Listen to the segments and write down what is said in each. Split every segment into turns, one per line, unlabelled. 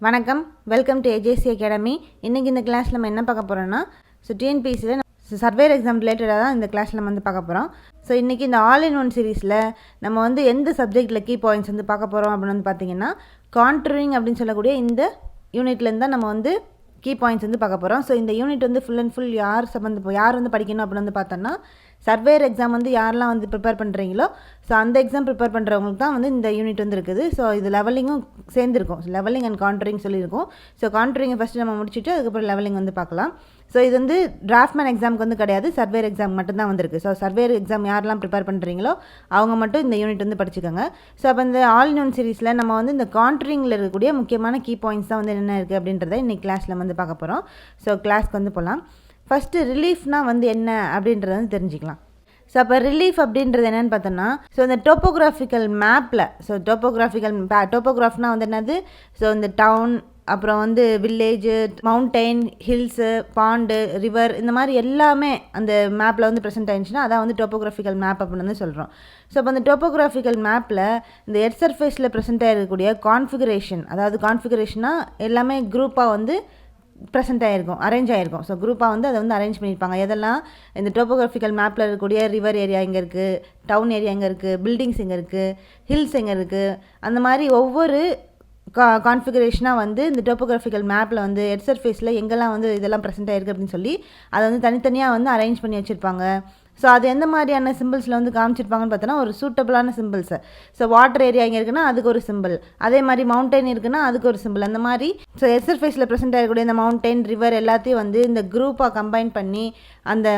வணக்கம், welcome to AJC academy. இன்றைக்கி இந்த கிளாஸில் நம்ம என்ன பார்க்க போகிறோன்னா, டிஎன்பிசியில் சர்வேர் எக்ஸாம் ரிலேட்டடாக தான் இந்த கிளாஸில் நம்ம வந்து பார்க்க போகிறோம். இன்றைக்கி இந்த ஆல் இன் ஒன் சீரீஸில் நம்ம எந்த சப்ஜெக்டில் கீ பாயிண்ட்ஸ் பார்க்க போகிறோம் அப்படின்னு பார்த்தீங்கன்னா, கான்ட்ரூரிங் அப்படின்னு சொல்லக்கூடிய இந்த யூனிட்லேருந்து தான் நம்ம கீ பாயிண்ட்ஸ் பார்க்க போகிறோம். இந்த யூனிட் ஃபுல் அண்ட் ஃபுல் யார் படிக்கணும் அப்படின்னு பார்த்தோன்னா, சர்வேர் எக்ஸாம் யாரெல்லாம் ப்ரிப்பேர் பண்ணுறீங்களோ அந்த எக்ஸாம் ப்ரிப்பேர் பண்ணுறவங்களுக்கு தான் இந்த யூனிட் இருக்குது. இது லெவலிங்கும் சேர்ந்துருக்கும். லெவலிங் அண்ட் கான்ட்ரூரிங் சொல்லியிருக்கோம். கான்ட்ரூரிங்கை ஃபஸ்ட்டு நம்ம முடிச்சுட்டு அதுக்கப்புறம் லெவலிங் பார்க்கலாம். இது டிராஃப்ட்மேன் எக்ஸாமுக்கு கிடையாது, சர்வேர் எக்ஸாம் மட்டும்தான் வந்திருக்கு. சர்வேர் எக்ஸாம் யாரெல்லாம் ப்ரிப்பேர் பண்ணுறீங்களோ அவங்க மட்டும் இந்த யூனிட் படிச்சுக்கோங்க. அப்போ இந்த ஆல் இன் ஒன் சீரீஸில் நம்ம இந்த கான்ட்ரூரிங்கில் இருக்கக்கூடிய முக்கியமான கீ பாயிண்ட்ஸ் தான் என்ன இருக்குது அப்படின்றத இன்றைக்கி கிளாஸில் பார்க்க போகிறோம். கிளாஸ்க்கு போகலாம். ஃபஸ்ட்டு ரிலீஃப்னால் என்ன அப்படின்றத தெரிஞ்சுக்கலாம். அப்போ ரிலீஃப் அப்படின்றது என்னென்னு பார்த்தோன்னா, இந்த டோப்போகிராஃபிக்கல் மேப்பில் டோப்போகிராஃப்னால் என்னது, இந்த டவுன், அப்புறம் village, mountain, hills, pond, river, இந்த மாதிரி எல்லாமே அந்த மேப்பில் ப்ரெசென்ட் ஆயிடுச்சுன்னா அதான் டோப்போகிராஃபிக்கல் மேப் அப்படின்னு சொல்கிறோம். அப்போ அந்த டோப்போகிராஃபிக்கல் மேப்பில் இந்த எர்த் சர்ஃபேஸில் ப்ரெசென்ட் ஆகிருக்கக்கூடிய கான்ஃபிகரேஷன், அதாவது கான்ஃபிகரேஷனாக எல்லாமே குரூப்பாக ப்ரெசென்ட் ஆகிருக்கும், அரேஞ்ச் ஆகிருக்கும். குரூப்பாக அதை அரேஞ்ச் பண்ணியிருப்பாங்க. எதெல்லாம் இந்த டோப்போகிராஃபிக்கல் மேப்பில் இருக்கக்கூடிய ரிவர் ஏரியா எங்கே இருக்குது, டவுன் ஏரியா எங்கே இருக்குது, பில்டிங்ஸ் எங்கே இருக்குது, ஹில்ஸ் எங்கே இருக்குது, அந்த மாதிரி ஒவ்வொரு கான்ஃபிகரேஷனாக இந்த டோப்போகிராஃபிக்கல் மேப்பில் எர்த் சர்ஃபேஸில் எங்கெல்லாம் இதெல்லாம் ப்ரெசென்ட் ஆகிருக்கு அப்படின்னு சொல்லி அதை தனித்தனியாக அரேஞ்ச் பண்ணி வச்சுருப்பாங்க. அது எந்த மாதிரியான சிம்பிள்ஸில் காமிச்சிருப்பாங்கன்னு பார்த்தோன்னா, ஒரு சூட்டபிளான சிம்பிள்ஸை. வாட்டர் ஏரியா இங்கே இருக்குன்னா அதுக்கு ஒரு சிம்பிள், அதே மாதிரி மவுண்டெயின் இருக்குன்னா அதுக்கு ஒரு சிம்பிள், அந்த மாதிரி எர்த் சர்ஃபேஸில் ப்ரெசென்ட் ஆகக்கூடிய இந்த மவுண்டெயின், ரிவர் எல்லாத்தையும் இந்த குரூப்பாக கம்பைன் பண்ணி அந்த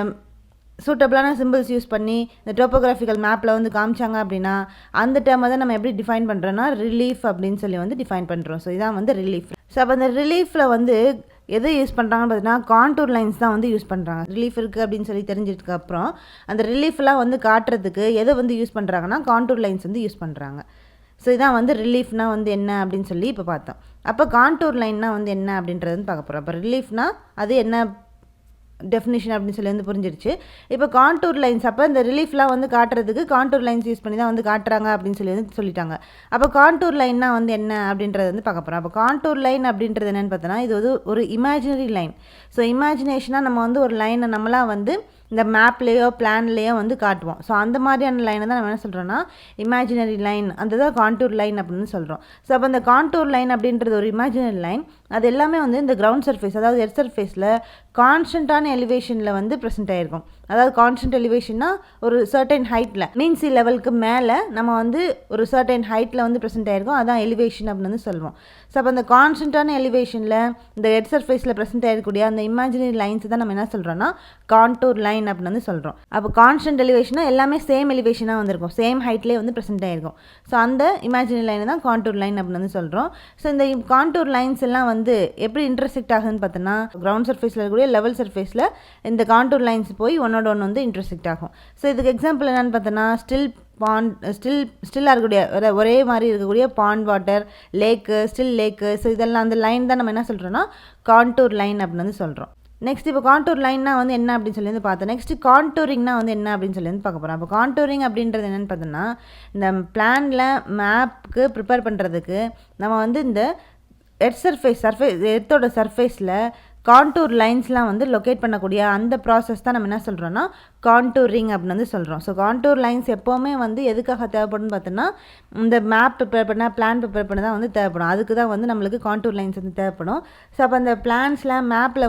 சூட்டபிளான சிம்பிள்ஸ் யூஸ் பண்ணி இந்த டோப்போகிராஃபிக்கல் மேப்பில் காமிச்சாங்க அப்படின்னா அந்த டேர்மை தான் நம்ம எப்படி டிஃபைன் பண்ணுறோன்னா ரிலீஃப் அப்படின்னு சொல்லி டிஃபைன் பண்ணுறோம். இதான் ரிலீஃப். அப்போ அந்த ரிலீஃபில் எது யூஸ் பண்ணுறாங்கன்னு பார்த்தீங்கன்னா, கான்டூர் லைன்ஸ் தான் யூஸ் பண்ணுறாங்க. ரிலீஃப் இருக்குது அப்படின்னு சொல்லி தெரிஞ்சதுக்கப்புறம் அந்த ரிலீஃப்லாம் காட்டுறதுக்கு எதை யூஸ் பண்ணுறாங்கன்னா, கான்டூர் லைன்ஸ் யூஸ் பண்ணுறாங்க. இதான் ரிலீஃப்னால் என்ன அப்படின்னு சொல்லி இப்போ பார்த்தோம். அப்போ கான்டூர் லைன்னால் என்ன அப்படின்றது பார்க்க போகிறோம். அப்போ ரிலீஃப்னால் அது என்ன டெஃபினிஷன் அப்படின்னு சொல்லி புரிஞ்சிருச்சு. இப்போ கான்டூர் லைன்ஸ், அப்போ இந்த ரிலீஃப்லாம் காட்டுறதுக்கு கான்டூர் லைன்ஸ் யூஸ் பண்ணி தான் காட்டுறாங்க அப்படின்னு சொல்லி சொல்லிட்டாங்க. அப்போ கான்டூர் லைன்னா என்ன அப்படின்றது பார்க்க போகிறோம். அப்போ கான்டூர் லைன் அப்படின்றது என்னென்னு பார்த்தோன்னா, இது ஒரு இமேஜினரி லைன். இமேஜினேஷனாக நம்ம ஒரு லைனை நம்மளாம் இந்த மேப்லேயோ பிளான்லேயோ காட்டுவோம். அந்த மாதிரியான லைனை தான் நம்ம என்ன சொல்கிறோன்னா இமேஜினரி லைன், அந்த தான் கான்டூர் லைன் அப்படின்னு சொல்கிறோம். அப்போ அந்த கான்டூர் லைன் அப்படின்றது ஒரு இமேஜினரி லைன். அது எல்லாமே இந்த கிரவுண்ட் சர்ஃபேஸ், அதாவது எர்த் சர்ஃபேஸில் கான்ஸ்டன்ட்டான எலிவேஷனில் ப்ரெசென்ட் ஆகிருக்கும். அதாவது கான்ஸ்டன்ட் எலிவேஷன்னா ஒரு சர்டைன் ஹைட்டில், மீன் சி லெவலுக்கு மேலே நம்ம ஒரு சர்டைன் ஹைட்டில் ப்ரெசென்ட் ஆகிருக்கும். அதான் எலிவேஷன் அப்படின்னு சொல்லுவோம். அப்போ அந்த கான்ஸ்டன்ட்டான எலிவேஷனில் இந்த எர்த் சர்ஃபேஸில் ப்ரெசென்ட் ஆகிருக்கக்கூடிய அந்த இமேஜினரி லைன்ஸ் தான் நம்ம என்ன சொல்கிறோன்னா கான்டூர் லைன் அப்படின்னு சொல்கிறோம். அப்போ கான்ஸ்டன்ட் எலிவேஷனாக எல்லாமே சேம் எலிவேஷனாக வந்திருக்கும், சேம் ஹைட்லேயே ப்ரெசென்ட் ஆகிருக்கும். அந்த இமேஜினரி லைனை தான் கான்டூர் லைன் அப்படின்னு சொல்கிறோம். இந்த கான்டூர் லைன்ஸ் எல்லாம் எப்படி இன்டர்செக்ட் ஆகுதுன்னு பார்த்தோன்னா, கிரவுண்ட் சர்ஃபேஸில் இருக்கக்கூடிய லெவல் சர்ஃபேஸில் இந்த கான்டூர் லைன்ஸ் போய் ஒன்னோட ஒன்று இன்டர்செக்ட் ஆகும். இதுக்கு எக்ஸாம்பிள் என்னென்னு பார்த்தோன்னா, ஸ்டில்லாக இருக்கக்கூடிய ஒரே மாதிரி இருக்கக்கூடிய பாண்ட் வாட்டர், லேக்கு, ஸ்டில் லேக்கு, இதெல்லாம் அந்த லைன் தான் நம்ம என்ன சொல்கிறோன்னா கான்டூர் லைன் அப்படின்னு சொல்கிறோம். நெக்ஸ்ட் இப்போ கான்டூர் லைன்னா என்ன அப்படின்னு சொல்லி பார்த்தோம். நெக்ஸ்ட் கான்டூரிங்னா என்ன அப்படின்னு சொல்லி பார்க்க போகிறோம். அப்போ கான்டூரிங் அப்படின்றது என்னென்னு பார்த்தோன்னா, இந்த பிளானில் மேப்புக்கு ப்ரிப்பேர் பண்ணுறதுக்கு நம்ம இந்த எர்த்தோட சர்ஃபேஸில் கான்டூர் லைன்ஸ்லாம் லொக்கேட் பண்ணக்கூடிய அந்த ப்ராசஸ் தான் நம்ம என்ன சொல்கிறோன்னா கான்டூரிங் அப்படின்னு சொல்கிறோம். கான்டூர் லைன்ஸ் எப்போவுமே எதுக்காக தேவைப்படும்னு பார்த்தோன்னா, இந்த மேப் ப்ரிப்பேர் பண்ண, பிளான் ப்ரிப்பேர் பண்ண தான் தேவைப்படும். அதுக்கு தான் நம்மளுக்கு கான்டூர் லைன்ஸ் தேவைப்படும். அப்போ அந்த பிளான்ஸில் மேப்பில்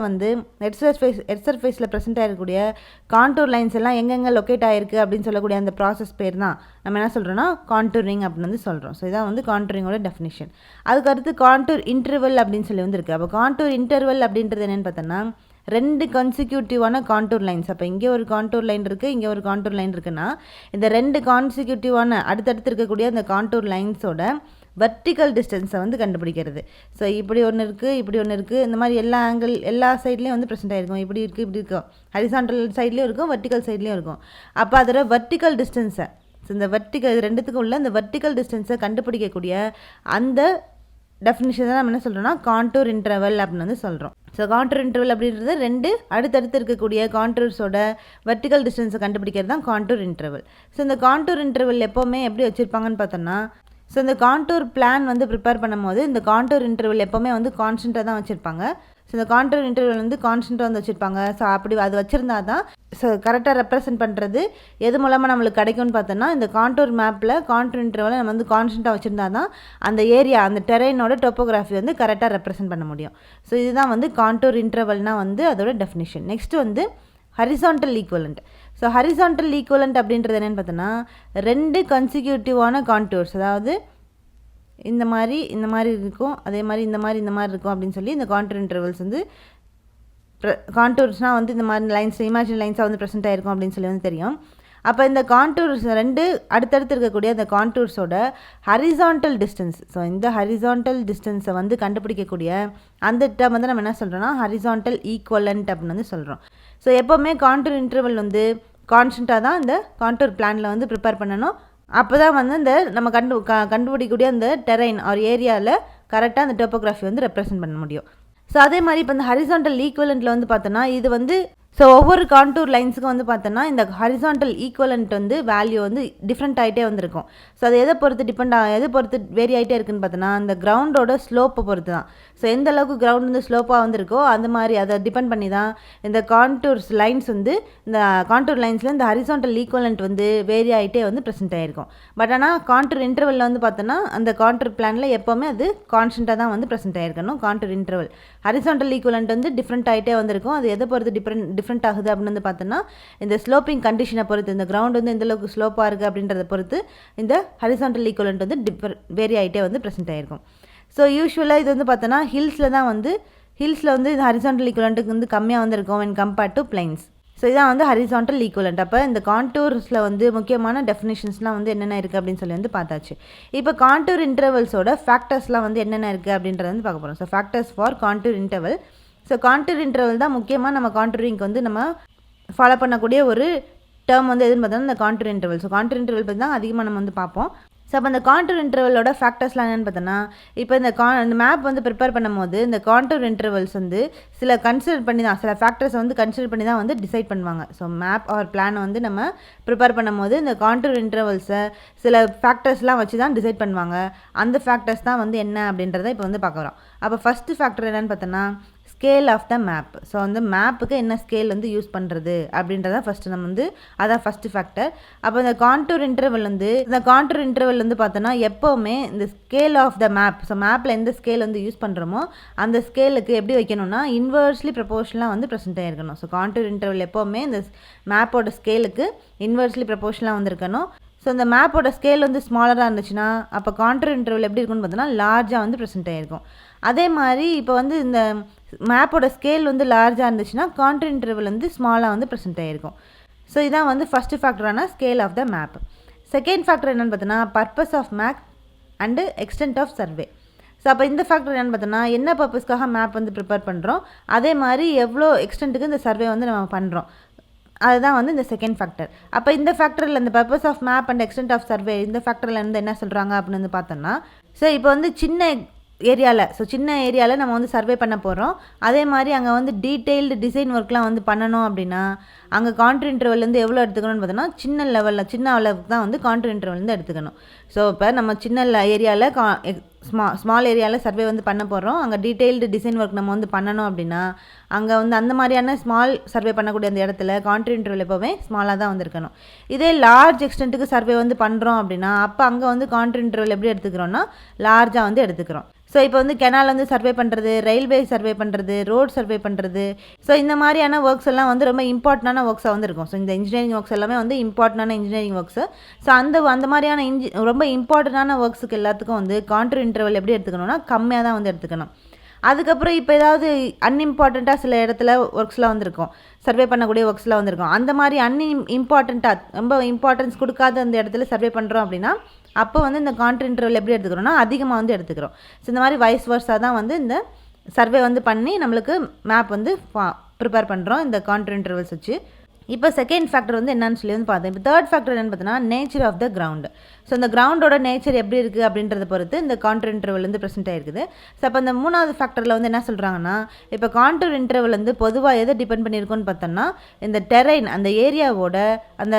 எர்த் சர்ஃபேஸில் ப்ரெசென்ட் ஆகிருக்கக்கூடிய கான்டூர் லைன்ஸ் எல்லாம் எங்கெங்கே லொக்கேட் ஆகிருக்கு அப்படின்னு சொல்லக்கூடிய அந்த ப்ராசஸ் பேர் தான் நம்ம என்ன சொல்கிறோன்னா கான்டூரிங் அப்படின்னு சொல்கிறோம். இதான் கான்டூரிங்கோட டெஃபினிஷன். அதுக்கடுத்து கான்டூர் இன்டர்வல் அப்படின்னு சொல்லி இருக்குது. அப்போ கான்டூர் இன்டர்வல் அப்படின்றது என்னென்னு பார்த்தோன்னா, 2 கன்சிக்யூட்டிவான கான்டூர் லைன்ஸ். அப்போ இங்கே ஒரு கான்டூர் லைன் இருக்குது, இங்கே ஒரு கான்டூர் லைன் இருக்குன்னா, இந்த 2 கான்சிக்யூட்டிவான அடுத்தடுத்து இருக்கக்கூடிய அந்த கான்டூர் லைன்ஸோட வெர்டிக்கல் டிஸ்டன்ஸை கண்டுபிடிக்கிறது. இப்படி ஒன்று இருக்குது, இப்படி ஒன்று இருக்குது, இந்த மாதிரி எல்லா ஆங்கிள் எல்லா சைட்லேயும் ப்ரெசென்ட் ஆகிருக்கும். இப்படி இருக்குது, இப்படி இருக்கும், ஹரிசாண்டல் சைட்லேயும் இருக்கும், வெர்டிக்கல் சைட்லேயும் இருக்கும். அப்போ அதோட வெர்டிக்கல் டிஸ்டன்ஸை, இந்த வெர்டிக்கல் ரெண்டுத்துக்கும் உள்ள இந்த வெர்டிக்கல் டிஸ்டன்ஸை கண்டுபிடிக்கக்கூடிய அந்த டெஃபினிஷன் தான் நம்ம என்ன சொல்கிறோன்னா கான்டூர் இன்டர்வல் அப்படின்னு சொல்கிறோம். கான்டூர் இன்டர்வல் அப்படின்றது 2 அடுத்தடுத்து இருக்கக்கூடிய கான்டூர்ஸோட வெர்டிக்கல் டிஸ்டன்ஸை கண்டுபிடிக்கிறது தான் கான்டூர் இன்டர்வல். இந்த கான்டூர் இன்டர்வல் எப்போவுமே எப்படி வச்சுருப்பாங்கன்னு பார்த்தோன்னா, ஸோ இந்த கான்டூர் பிளான் வந்து ப்ரிப்பேர் பண்ணும்போது இந்த கான்டூர் இன்டர்வல் எப்போவுமே வந்து கான்ஸ்டண்ட்டாக தான் வச்சுருப்பாங்க. ஸோ இந்த கான்டூர் இன்டர்வல் வந்து கான்ஸ்டண்ட்டாக வந்து வச்சுருப்பாங்க. ஸோ அப்படி அது வச்சுருந்தா தான் ஸோ கரெக்டாக ரெப்ரசென்ட் பண்ணுறது எது மூலமாக நம்மளுக்கு கிடைக்கும்னு பார்த்தோன்னா, இந்த கான்டூர் மேப்பில் கான்டூர் இன்டர்வலை நம்ம வந்து கான்ஸ்டண்ட்டாக வச்சுருந்தா தான் அந்த ஏரியா அந்த டெரெயினோட டோப்போகிராஃபி வந்து கரெக்டாக ரெப்ரசென்ட் பண்ண முடியும். ஸோ இதுதான் வந்து கான்டூர் இன்டர்வல்னால் வந்து அதோட டெஃபினிஷன். நெக்ஸ்ட் வந்து horizontal equivalent. So horizontal equivalent அப்படின்றது என்னென்னு பார்த்தோன்னா, 2 கன்சிக்யூட்டிவான கான்டூர்ஸ், அதாவது இந்த மாதிரி இருக்கும், அதே மாதிரி இந்த மாதிரி இருக்கும் அப்படின்னு சொல்லி இந்த கான்டூர் இன்டர்வல்ஸ் வந்து கான்டூர்ஸ்னால் வந்து இந்த மாதிரி லைன்ஸ் இமேஜினரி லைன்ஸாக வந்து ப்ரெசென்ட் ஆகிருக்கும் அப்படின்னு சொல்லி வந்து தெரியும். அப்போ இந்த கான்டூர்ஸ் 2 அடுத்தடுத்து இருக்கக்கூடிய அந்த கான்டூர்ஸோட ஹரிசாண்டல் டிஸ்டன்ஸ், ஸோ இந்த ஹரிசாண்டல் டிஸ்டன்ஸை வந்து கண்டுபிடிக்கக்கூடிய அந்த டேர்ம் வந்து நம்ம என்ன சொல்கிறோன்னா ஹரிசாண்டல் ஈக்குவலண்ட் அப்படின்னு வந்து சொல்கிறோம். ஸோ எப்போவுமே கான்டூர் இன்டர்வல் வந்து கான்ஸ்டண்ட்டாக தான் இந்த கான்டூர் பிளானில் வந்து ப்ரிப்பேர் பண்ணணும். அப்போ தான் வந்து இந்த நம்ம கண்டுபிடிக்கக்கூடிய அந்த டெரெயின் ஆர் ஏரியாவில் கரெக்டாக அந்த டோப்போகிராஃபி வந்து ரெப்ரசென்ட் பண்ண முடியும். ஸோ அதே மாதிரி இப்போ இந்த ஹரிசாண்டல் ஈக்குவலண்ட்டில் வந்து பார்த்தோன்னா இது வந்து ஸோ ஒவ்வொரு கான்டூர் லைன்ஸுக்கும் வந்து பார்த்தோன்னா இந்த ஹரிசாண்டல் ஈக்குவலண்ட் வந்து வேல்யூ வந்து டிஃப்ரெண்ட் ஆகிட்டே வந்திருக்கும். ஸோ அது எதை பொறுத்து வேரி ஆகிட்டே இருக்குன்னு பார்த்தோன்னா அந்த கிரவுண்டோட ஸ்லோப்பை பொறுத்து தான். ஸோ எந்த அளவுக்கு கிரவுண்ட் வந்து ஸ்லோப்பாக வந்திருக்கோ அந்த மாதிரி அதை டிபெண்ட் பண்ணி தான் இந்த கான்டூர்ஸ் லைன்ஸ் வந்து இந்த கான்டூர் லைன்ஸில் இந்த ஹரிசாண்டல் ஈக்குவலண்ட் வந்து வேரி ஆகிட்டே வந்து ப்ரெசென்ட் ஆகிருக்கும். பட் ஆனால் கான்டூர் இன்டர்வலில் வந்து பார்த்தோன்னா அந்த கான்டூர் பிளானில் எப்போவுமே அது கான்ஸ்டண்ட்டாக தான் வந்து ப்ரெசென்ட் ஆகிருக்கணும். கான்டூர் இன்டர்வல் ஹரிசாண்டல் ஈக்குவலண்ட் வந்து டிஃப்ரெண்ட் ஆகிட்டே வந்திருக்கும். அது எதை பொறுத்து டிஃப்ரெண்ட் ஆகுது அப்படின்னு வந்து பார்த்தோன்னா இந்த ஸ்லோப்பிங் கண்டிஷனை பொறுத்து, இந்த கிரவுண்ட் வந்து எந்தளவுக்கு ஸ்லோப்பாக இருக்குது அப்படின்றத பொறுத்து இந்த ஹரிசாண்டல் ஈக்குவலண்ட் வந்து வேரி ஆகிட்டே வந்து ப்ரெசென்ட் ஆகிருக்கும். ஸோ யூஸ்வலாக இது வந்து பார்த்தோன்னா ஹில்ஸில் வந்து இந்த ஹரிசாண்டல் ஈக்குவலண்ட்டுக்கு வந்து கம்மியாக வந்திருக்கும் when compared to plains. So இதான் வந்து ஹரிசாண்டல் ஈக்குவலண்ட். அப்போ இந்த கான்டூர்ஸில் வந்து முக்கியமான டெஃபினிஷன்ஸ்லாம் வந்து என்னென்ன இருக்குது அப்படின்னு சொல்லி வந்து பார்த்தாச்சு. இப்போ கான்டூர் இன்டர்வல்ஸோட ஃபேக்டர்ஸ்லாம் வந்து என்னென்ன இருக்குது அப்படின்றத வந்து பார்க்க போகிறோம். So factors for contour interval. So contour interval தான் முக்கியமாக நம்ம கான்டூரிங்க்கு வந்து நம்ம ஃபாலோ பண்ணக்கூடிய ஒரு டேர்ம் வந்து எதுன்னு பார்த்தோம்னா இந்த contour interval. So contour interval பற்றி தான் அதிகமாக நம்ம வந்து பார்ப்போம். ஸோ அப்போ இந்த கான்டூர் இன்டர்வலோட ஃபேக்டர்ஸ்லாம் என்னென்னு பார்த்தோன்னா, இப்போ இந்த மேப் வந்து ப்ரிப்பேர் பண்ணும்போது இந்த கான்டூர் இன்டர்வல்ஸ் வந்து சில ஃபேக்டர்ஸை வந்து கன்சிடர் பண்ணி தான் வந்து டிசைட் பண்ணுவாங்க. ஸோ மேப் ஆர் பிளானை வந்து நம்ம ப்ரிப்பேர் பண்ணும்போது இந்த கான்டூர் இன்டர்வல்ஸை சில ஃபேக்டர்ஸ்லாம் வச்சு தான் டிசைட் பண்ணுவாங்க. அந்த ஃபேக்டர்ஸ் தான் வந்து என்ன அப்படின்றத இப்போ வந்து பார்க்குறோம். அப்போ ஃபஸ்ட்டு ஃபேக்டர் என்னென்னு பார்த்தோன்னா scale of the map. So அந்த மேப்புக்கு என்ன ஸ்கேல் வந்து யூஸ் பண்ணுறது அப்படின்றத ஃபஸ்ட்டு நம்ம வந்து அதான் ஃபஸ்ட்டு ஃபேக்டர். அப்போ இந்த கான்டூர் இன்டர்வல் வந்து பார்த்தோன்னா எப்போவுமே இந்த scale of the map, so மேப்பில் எந்த ஸ்கேல் வந்து யூஸ் பண்ணுறோமோ அந்த ஸ்கேலுக்கு எப்படி வைக்கணும்னா இன்வெர்ஸ்லி ப்ரொபோர்ஷனலாக வந்து ப்ரெசென்ட் ஆகிருக்கணும். ஸோ கான்டூர் இன்டர்வல் எப்போவுமே இந்த மேப்போட ஸ்கேலுக்கு இன்வெர்ஸ்லி ப்ரொபோர்ஷனலாக வந்திருக்கணும். ஸோ இந்த மேப்போட ஸ்கேல் வந்து ஸ்மாலராக இருந்துச்சுன்னா அப்போ கான்டூர் இன்டர்வல் எப்படி இருக்குன்னு பார்த்தோன்னா லார்ஜாக வந்து ப்ரெசென்ட் ஆகிருக்கும். அதே மாதிரி இப்போ வந்து இந்த மேப்போட ஸ்கேல் வந்து லார்ஜாக இருந்துச்சுன்னா கான்டூர் இன்டர்வல் வந்து ஸ்மாலாக வந்து ப்ரெசென்ட் ஆகிருக்கும். ஸோ இதான் வந்து ஃபஸ்ட்டு ஃபேக்டரான scale of the map. Second factor என்னென்னு பார்த்தோன்னா purpose of map and extent of survey. So அப்போ இந்த ஃபேக்டர் என்னென்னு பார்த்தோன்னா என்ன பர்பஸ்க்காக மேப் வந்து ப்ரிப்பேர் பண்ணுறோம், அதே மாதிரி எவ்வளோ எக்ஸ்டென்ட்டுக்கு இந்த சர்வே வந்து நம்ம பண்ணுறோம், அதுதான் வந்து இந்த செகண்ட் ஃபேக்டர். அப்போ இந்த ஃபேக்டரில் இந்த purpose of map and extent of survey இந்த ஃபேக்டரில் இருந்து என்ன சொல்கிறாங்க அப்படின்னு வந்து பார்த்தோன்னா, ஸோ இப்போ வந்து சின்ன ஏரியாவில் நம்ம வந்து சர்வே பண்ண போகிறோம். அதே மாதிரி அங்கே வந்து டீட்டெயில்டு டிசைன் ஒர்க்லாம் வந்து பண்ணணும் அப்படின்னா அங்கே கான்டூர் இன்டர்வல்லேருந்து எவ்வளோ எடுத்துக்கணும்னு பார்த்தோன்னா சின்ன அளவுக்கு தான் வந்து கான்டூர் இன்டர்வல்லேருந்து எடுத்துக்கணும். ஸோ இப்போ நம்ம சின்ன ஏரியாவில் ஸ்மால் ஏரியாவில் சர்வே வந்து பண்ண போகிறோம். அங்கே டீட்டெயில்டு டிசைன் ஒர்க் நம்ம வந்து பண்ணணும் அப்படின்னா அங்கே வந்து அந்த மாதிரியான ஸ்மால் சர்வே பண்ணக்கூடிய அந்த இடத்துல கான்டூர் இன்டர்வல் எப்போவுமே ஸ்மாலாக தான் வந்துருக்கணும். இதே லார்ஜ் எக்ஸ்டென்ட்டுக்கு சர்வே வந்து பண்ணுறோம் அப்படின்னா அப்போ அங்கே வந்து கான்டூர் இன்டர்வல் எப்படி எடுத்துக்கிறோன்னா லார்ஜாக வந்து எடுத்துக்கிறோம். ஸோ இப்போ வந்து கெனால் வந்து சர்வே பண்ணுறது, ரயில்வே சர்வே பண்ணுறது, ரோட் சர்வே பண்ணுறது, ஸோ இந்த மாதிரியான ஒர்க்ஸ் எல்லாம் வந்து ரொம்ப இம்பார்ட்டண்டான ஒர்க்ஸாக வந்து இருக்கும். ஸோ இந்த இன்ஜினியரிங் ஒர்க்ஸ் எல்லாமே வந்து இம்பார்ட்டண்டான இன்ஜினியரிங் ஒர்க்ஸு. ஸோ அந்த மாதிரியான ரொம்ப இம்பார்ட்டண்டான ஒர்க்ஸுக்கு எல்லாத்துக்கும் வந்து கான்டூர் இன்டர்வல் எப்படி எடுத்துக்கணும்னா கம்மியாக தான் வந்து எடுத்துக்கணும். அதுக்கப்புறம் இப்போ ஏதாவது அன்இம்பார்ட்டண்ட்டாக சில இடத்துல ஒர்க்ஸ்லாம் வந்துருக்கும், சர்வே பண்ணக்கூடிய ஒர்க்ஸ்லாம் வந்துருக்கும். அந்த மாதிரி இம்பார்ட்டண்ட்டாக ரொம்ப இம்பார்ட்டன்ஸ் கொடுக்காத அந்த இடத்துல சர்வே பண்ணுறோம் அப்படின்னா அப்போ வந்து இந்த கான்டூர் இன்டர்வல் எப்படி எடுத்துக்கிறோம்னா அதிகமாக வந்து எடுத்துக்கிறோம். ஸோ இந்த மாதிரி வைஸ் வர்ஸாக தான் வந்து இந்த சர்வே வந்து பண்ணி நம்மளுக்கு மேப் வந்து ப்ரிப்பேர் பண்ணுறோம் இந்த கான்டூர் இன்டர்வல்ஸ் வச்சு. இப்போ செகண்ட் ஃபேக்டர் வந்து என்னன்னு சொல்லி வந்து பார்த்தோம். இப்போ தேர்ட் ஃபேக்டர் என்னென்னு பார்த்தோன்னா nature of the ground. So இந்த கிரவுண்டோட நேச்சர் எப்படி இருக்குது அப்படின்றத பொறுத்து இந்த கான்டூர் இன்டர்வல் வந்து ப்ரெசென்ட் ஆகிருக்குது. ஸோ அப்போ இந்த மூணாவது ஃபேக்டரில் வந்து என்ன சொல்கிறாங்கன்னா இப்போ கான்டூர் இன்டர்வல் வந்து பொதுவாக எதை டிபெண்ட் பண்ணியிருக்கோன்னு பார்த்தோம்னா இந்த டெரெயின் அந்த ஏரியாவோட அந்த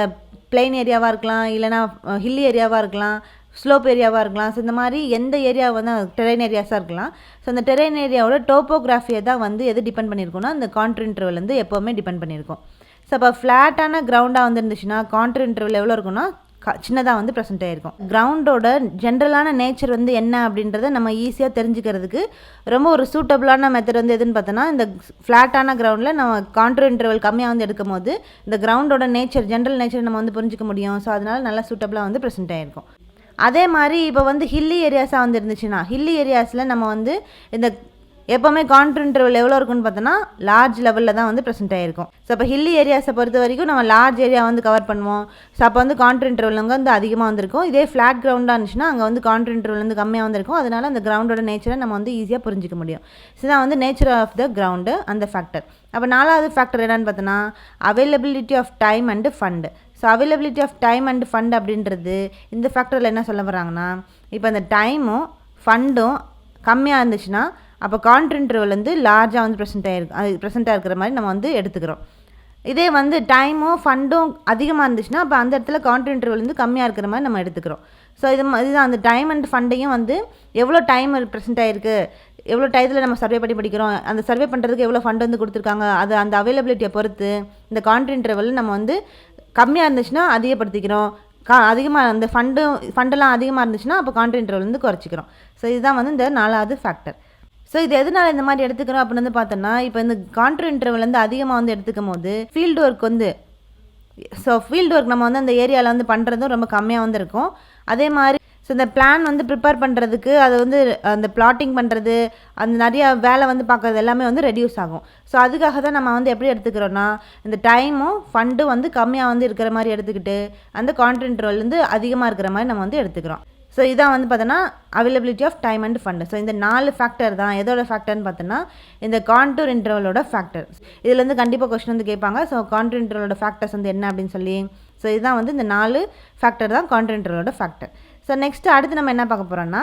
பிளெயின் ஏரியாவாக இருக்கலாம், இல்லைனா ஹில்லி ஏரியாவாக இருக்கலாம், ஸ்லோப் ஏரியாவாக இருக்கலாம். ஸோ இந்த மாதிரி எந்த ஏரியா வந்து டெரெயின் ஏரியாஸாக இருக்கலாம். ஸோ அந்த டெரெயின் ஏரியாவோட டோப்போகிராஃபியை தான் வந்து எது டிபெண்ட் பண்ணியிருக்கோன்னா அந்த கான்டூர் இன்டர்வல் வந்து எப்போவுமே டிபெண்ட் பண்ணியிருக்கோம். ஸோ அப்போ ஃப்ளாட்டான கிரவுண்டாக வந்து இருந்துச்சுன்னா கான்டூர் இன்டர்வல் எவ்வளோ இருக்குன்னா சின்னதாக வந்து ப்ரெசென்ட் ஆகிருக்கும். கிரவுண்டோட ஜென்ரலான நேச்சர் வந்து என்ன அப்படின்றத நம்ம ஈஸியாக தெரிஞ்சுக்கிறதுக்கு ரொம்ப ஒரு சூட்டபுளான மெத்தட் வந்து எதுன்னு பார்த்தோன்னா, இந்த ஃப்ளாட்டான கிரவுண்டில் நம்ம கான்டூர் இன்டர்வல் கம்மியாக வந்து எடுக்கும் போது இந்த கிரவுண்டோட நேச்சர் ஜென்ரல் நேச்சர் நம்ம வந்து புரிஞ்சிக்க முடியும். ஸோ அதனால் நல்லா சூட்டபுளாக வந்து ப்ரெசென்ட் ஆகிருக்கும். அதே மாதிரி இப்போ வந்து ஹில்லி ஏரியாஸாக வந்து இருந்துச்சுன்னா ஹில்லி ஏரியாஸில் நம்ம வந்து இந்த எப்போவுமே கான்டூர் இன்டர்வல் எவ்வளோ இருக்குன்னு பார்த்தோன்னா லார்ஜ் லெவலில் தான் வந்து ப்ரெசென்ட் ஆகிருக்கும். ஸோ அப்போ ஹில்லி ஏரியாஸை பொறுத்த வரைக்கும் நம்ம லார்ஜ் ஏரியா வந்து கவர் பண்ணுவோம். ஸோ அப்போ வந்து கான்டூர் இன்டர்வல் அங்கே வந்து அதிகமாக வந்திருக்கும். இதே ஃப்ளாட் கிரவுண்டாக இருந்துச்சுன்னா அங்கே வந்து கான்டூர் இன்டர்வல் வந்து கம்மியாக வந்திருக்கும். அதனால் அந்த கிரவுண்டோட நேச்சரை நம்ம வந்து ஈஸியாக புரிஞ்சிக்க முடியும். ஸோ தான் வந்து நேச்சர் ஆஃப் த கிரவுண்டு அந்த ஃபேக்டர். அப்போ 4வது ஃபேக்டர் என்னென்னு பார்த்தோன்னா availability of time and fund. So availability of time and fund அப்படின்றது இந்த ஃபேக்டரில் என்ன சொல்ல வராங்கன்னா, இப்போ அந்த டைமும் ஃபண்டும் கம்மியாக இருந்துச்சுன்னா அப்போ கான்டூர் இன்டர்வல் வந்து லார்ஜாக வந்து ப்ரெசென்ட்டாக இருக்கிற மாதிரி நம்ம வந்து எடுத்துக்கிறோம். இதே வந்து டைமும் ஃபண்டும் அதிகமாக இருந்துச்சுன்னா அப்போ அந்த இடத்துல கான்டூர் இன்டர்வல் வந்து கம்மியாக இருக்கிற மாதிரி நம்ம எடுத்துக்கிறோம். ஸோ இதுதான் அந்த டைம் அண்ட் ஃபண்டையும் வந்து எவ்வளோ டைம் ப்ரெசென்ட் ஆகிருக்கு, எவ்வளோ டயத்தில் நம்ம சர்வே பண்ணி படிக்கிறோம், அந்த சர்வே பண்ணுறதுக்கு எவ்வளோ ஃபண்ட் வந்து கொடுத்துருக்காங்க, அது அந்த அவைலபிலிட்டியை பொறுத்து இந்த கான்டூர் இன்டர்வல் நம்ம வந்து கம்மியாக இருந்துச்சுன்னா அதிகப்படுத்திக்கிறோம். அதிகமாக அந்த ஃபண்டெல்லாம் அதிகமாக இருந்துச்சுன்னா அப்போ கான்டூர் இன்டர்வல் வந்து குறைச்சிக்கிறோம். ஸோ இதுதான் வந்து இந்த 4வது ஃபேக்டர். ஸோ இது எதனால் இந்த மாதிரி எடுத்துக்கிறோம் அப்படின்னு வந்து பார்த்தோன்னா, இப்போ இந்த கான்டூர் இன்டர்வல் வந்து அதிகமாக வந்து எடுத்துக்கும் போது ஃபீல்டு ஒர்க் வந்து ஃபீல்டு ஒர்க் நம்ம வந்து அந்த ஏரியாவில் வந்து பண்ணுறதும் ரொம்ப கம்மியாக வந்து இருக்கும். அதே மாதிரி ஸோ இந்த பிளான் வந்து ப்ரிப்பேர் பண்ணுறதுக்கு அது வந்து அந்த பிளாட்டிங் பண்ணுறது அந்த நிறையா வேலை வந்து பார்க்குறது எல்லாமே வந்து ரெடியூஸ் ஆகும். ஸோ அதுக்காக தான் நம்ம வந்து எப்படி எடுத்துக்கிறோன்னா இந்த டைமும் ஃபண்டும் வந்து கம்மியாக வந்து இருக்கிற மாதிரி எடுத்துக்கிட்டு அந்த கான்டூர் இன்டர்வல் வந்து அதிகமாக இருக்கிற மாதிரி நம்ம வந்து எடுத்துக்கிறோம். ஸோ இதான் வந்து பார்த்தோன்னா availability of time and fund. So இந்த 4 ஃபேக்டர் தான் எதோட ஃபேக்டர்னு பார்த்தோன்னா இந்த கான்டூர் இன்டர்வலோட ஃபேக்டர். இதுலேருந்து கண்டிப்பாக கொஸ்டின் வந்து கேட்பாங்க. ஸோ கான்டூர் இன்டர்வலோட ஃபேக்டர்ஸ் வந்து என்ன அப்படின்னு சொல்லி. ஸோ இதுதான் வந்து இந்த 4 ஃபேக்டர் தான் கான்டூர் இன்டர்வலோட ஃபேக்டர். ஸோ நெக்ஸ்ட்டு அடுத்து நம்ம என்ன பார்க்க போகிறோன்னா,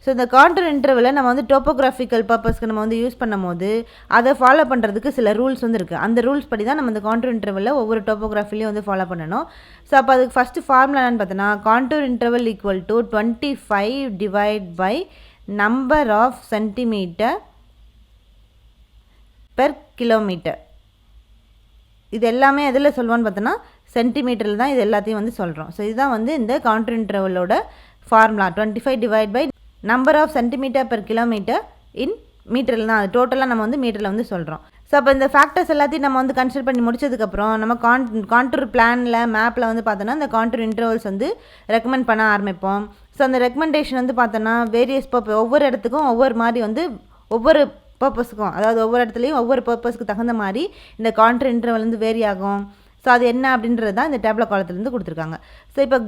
ஸோ இந்த கான்டூர் இன்டர்வலை நம்ம வந்து டோப்போகிராஃபிக்கல் பர்பஸ்க்கு நம்ம வந்து யூஸ் பண்ணும் போது அதை ஃபாலோ பண்ணுறதுக்கு சில ரூல்ஸ் வந்து இருக்குது. அந்த ரூல்ஸ் படி தான் நம்ம இந்த கான்டூர் இன்டர்வலில் ஒவ்வொரு டோப்போகிராஃபிலையும் வந்து ஃபாலோ பண்ணணும். ஸோ அப்போ அதுக்கு ஃபஸ்ட்டு ஃபார்முலா என்னன்னு பார்த்தோன்னா contour interval equal to 25 divide by number of centimetre per kilometre. இது எல்லாமே எதில் சொல்லுவோன்னு பார்த்தோன்னா சென்டிமீட்டரில் தான் இது எல்லாத்தையும் வந்து சொல்கிறோம். ஸோ இதுதான் வந்து இந்த கான்டூர் இன்டர்வலோட formula. 25 divide by number of centimetre per kilometre in மீட்டரில் தான். அது டோட்டலாக நம்ம வந்து மீட்டரில் வந்து சொல்கிறோம். ஸோ அப்போ இந்த ஃபேக்டர்ஸ் எல்லாத்தையும் நம்ம வந்து கன்சிடர் பண்ணி முடிச்சதுக்கப்புறம் நம்ம கான்டூர் பிளானில் மேப்பில் வந்து பார்த்தோன்னா இந்த கான்டூர் இன்டர்வல்ஸ் வந்து ரெக்கமெண்ட் பண்ண ஆரம்பிப்போம். ஸோ அந்த ரெக்கமெண்டேஷன் வந்து பார்த்தோன்னா வேரியஸ் ஒவ்வொரு இடத்துக்கும் ஒவ்வொரு மாதிரி வந்து ஒவ்வொரு பர்பஸுக்கும், அதாவது ஒவ்வொரு இடத்துலையும் ஒவ்வொரு பர்பஸ்க்கு தகுந்த மாதிரி இந்த கான்டூர் இன்டர்வல் வந்து வேரி ஆகும். ஸோ அது என்ன அப்படின்றது தான் இந்த டேப்லெட் காலத்துலேருந்து கொடுத்துருக்காங்க. ஸோ இப்போ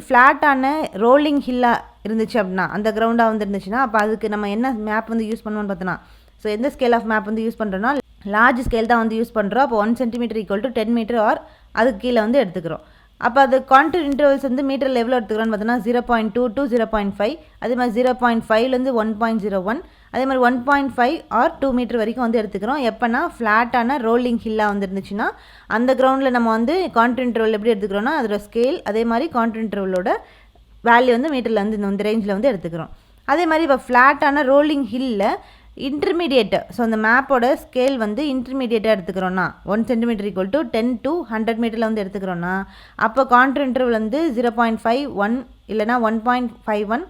ஃப்ளாட்டான ரோலிங் ஹில்லாக இருந்துச்சு அப்படின்னா அந்த கிரவுண்டாக வந்து இருந்துச்சுன்னா அப்போ அதுக்கு நம்ம என்ன மேப் வந்து யூஸ் பண்ணுவோன்னு பார்த்தோன்னா, ஸோ எந்த ஸ்கேல் ஆஃப் மேப் வந்து யூஸ் பண்ணுறோன்னா லார்ஜ் ஸ்கேல் தான் வந்து யூஸ் பண்ணுறோம். அப்போ 1 centimetre equal to 10 metre or அதுக்கு கீழே வந்து எடுத்துக்கிறோம். அப்போ அது கான்டூர் இன்டர்வல்ஸ் வந்து மீட்டரில் எவ்வளோ எடுத்துக்கிறோன்னு பார்த்தோன்னா 0.2 to 0.5, அதே மாதிரி 0.5லேருந்து 1.01, அதே மாதிரி 1.5 ஆர் 2 மீட்டர் வரைக்கும் வந்து எடுத்துக்கிறோம். எப்போனா ஃப்ளாட்டான ரோலிங் ஹில்லாக வந்து இருந்துச்சுன்னா அந்த கிரவுண்டில் நம்ம வந்து கான்டூர் இன்டர்வல் எப்படி எடுத்துக்கிறோன்னா அதோட ஸ்கேல் அதே மாதிரி கான்டூர் இன்டர்வலோட வேல்யூ வந்து மீட்டரில் வந்து இந்த ரேஞ்சில் வந்து எடுத்துக்கிறோம். அதே மாதிரி இப்போ ஃப்ளாட்டான ரோலிங் ஹில்லில் இன்டர்மீடியேட்டு, ஸோ அந்த மேப்போட ஸ்கேல் வந்து இன்டர்மீடியேட்டாக எடுத்துக்கிறோன்னா 1 சென்டிமீட்டர் ஈக்குவல் டு 10 to 100 மீட்டரில் வந்து எடுத்துக்கிறோன்னா அப்போ கான்டூர் இன்டர்வல் வந்து 0.51 இல்லைனா 1.51,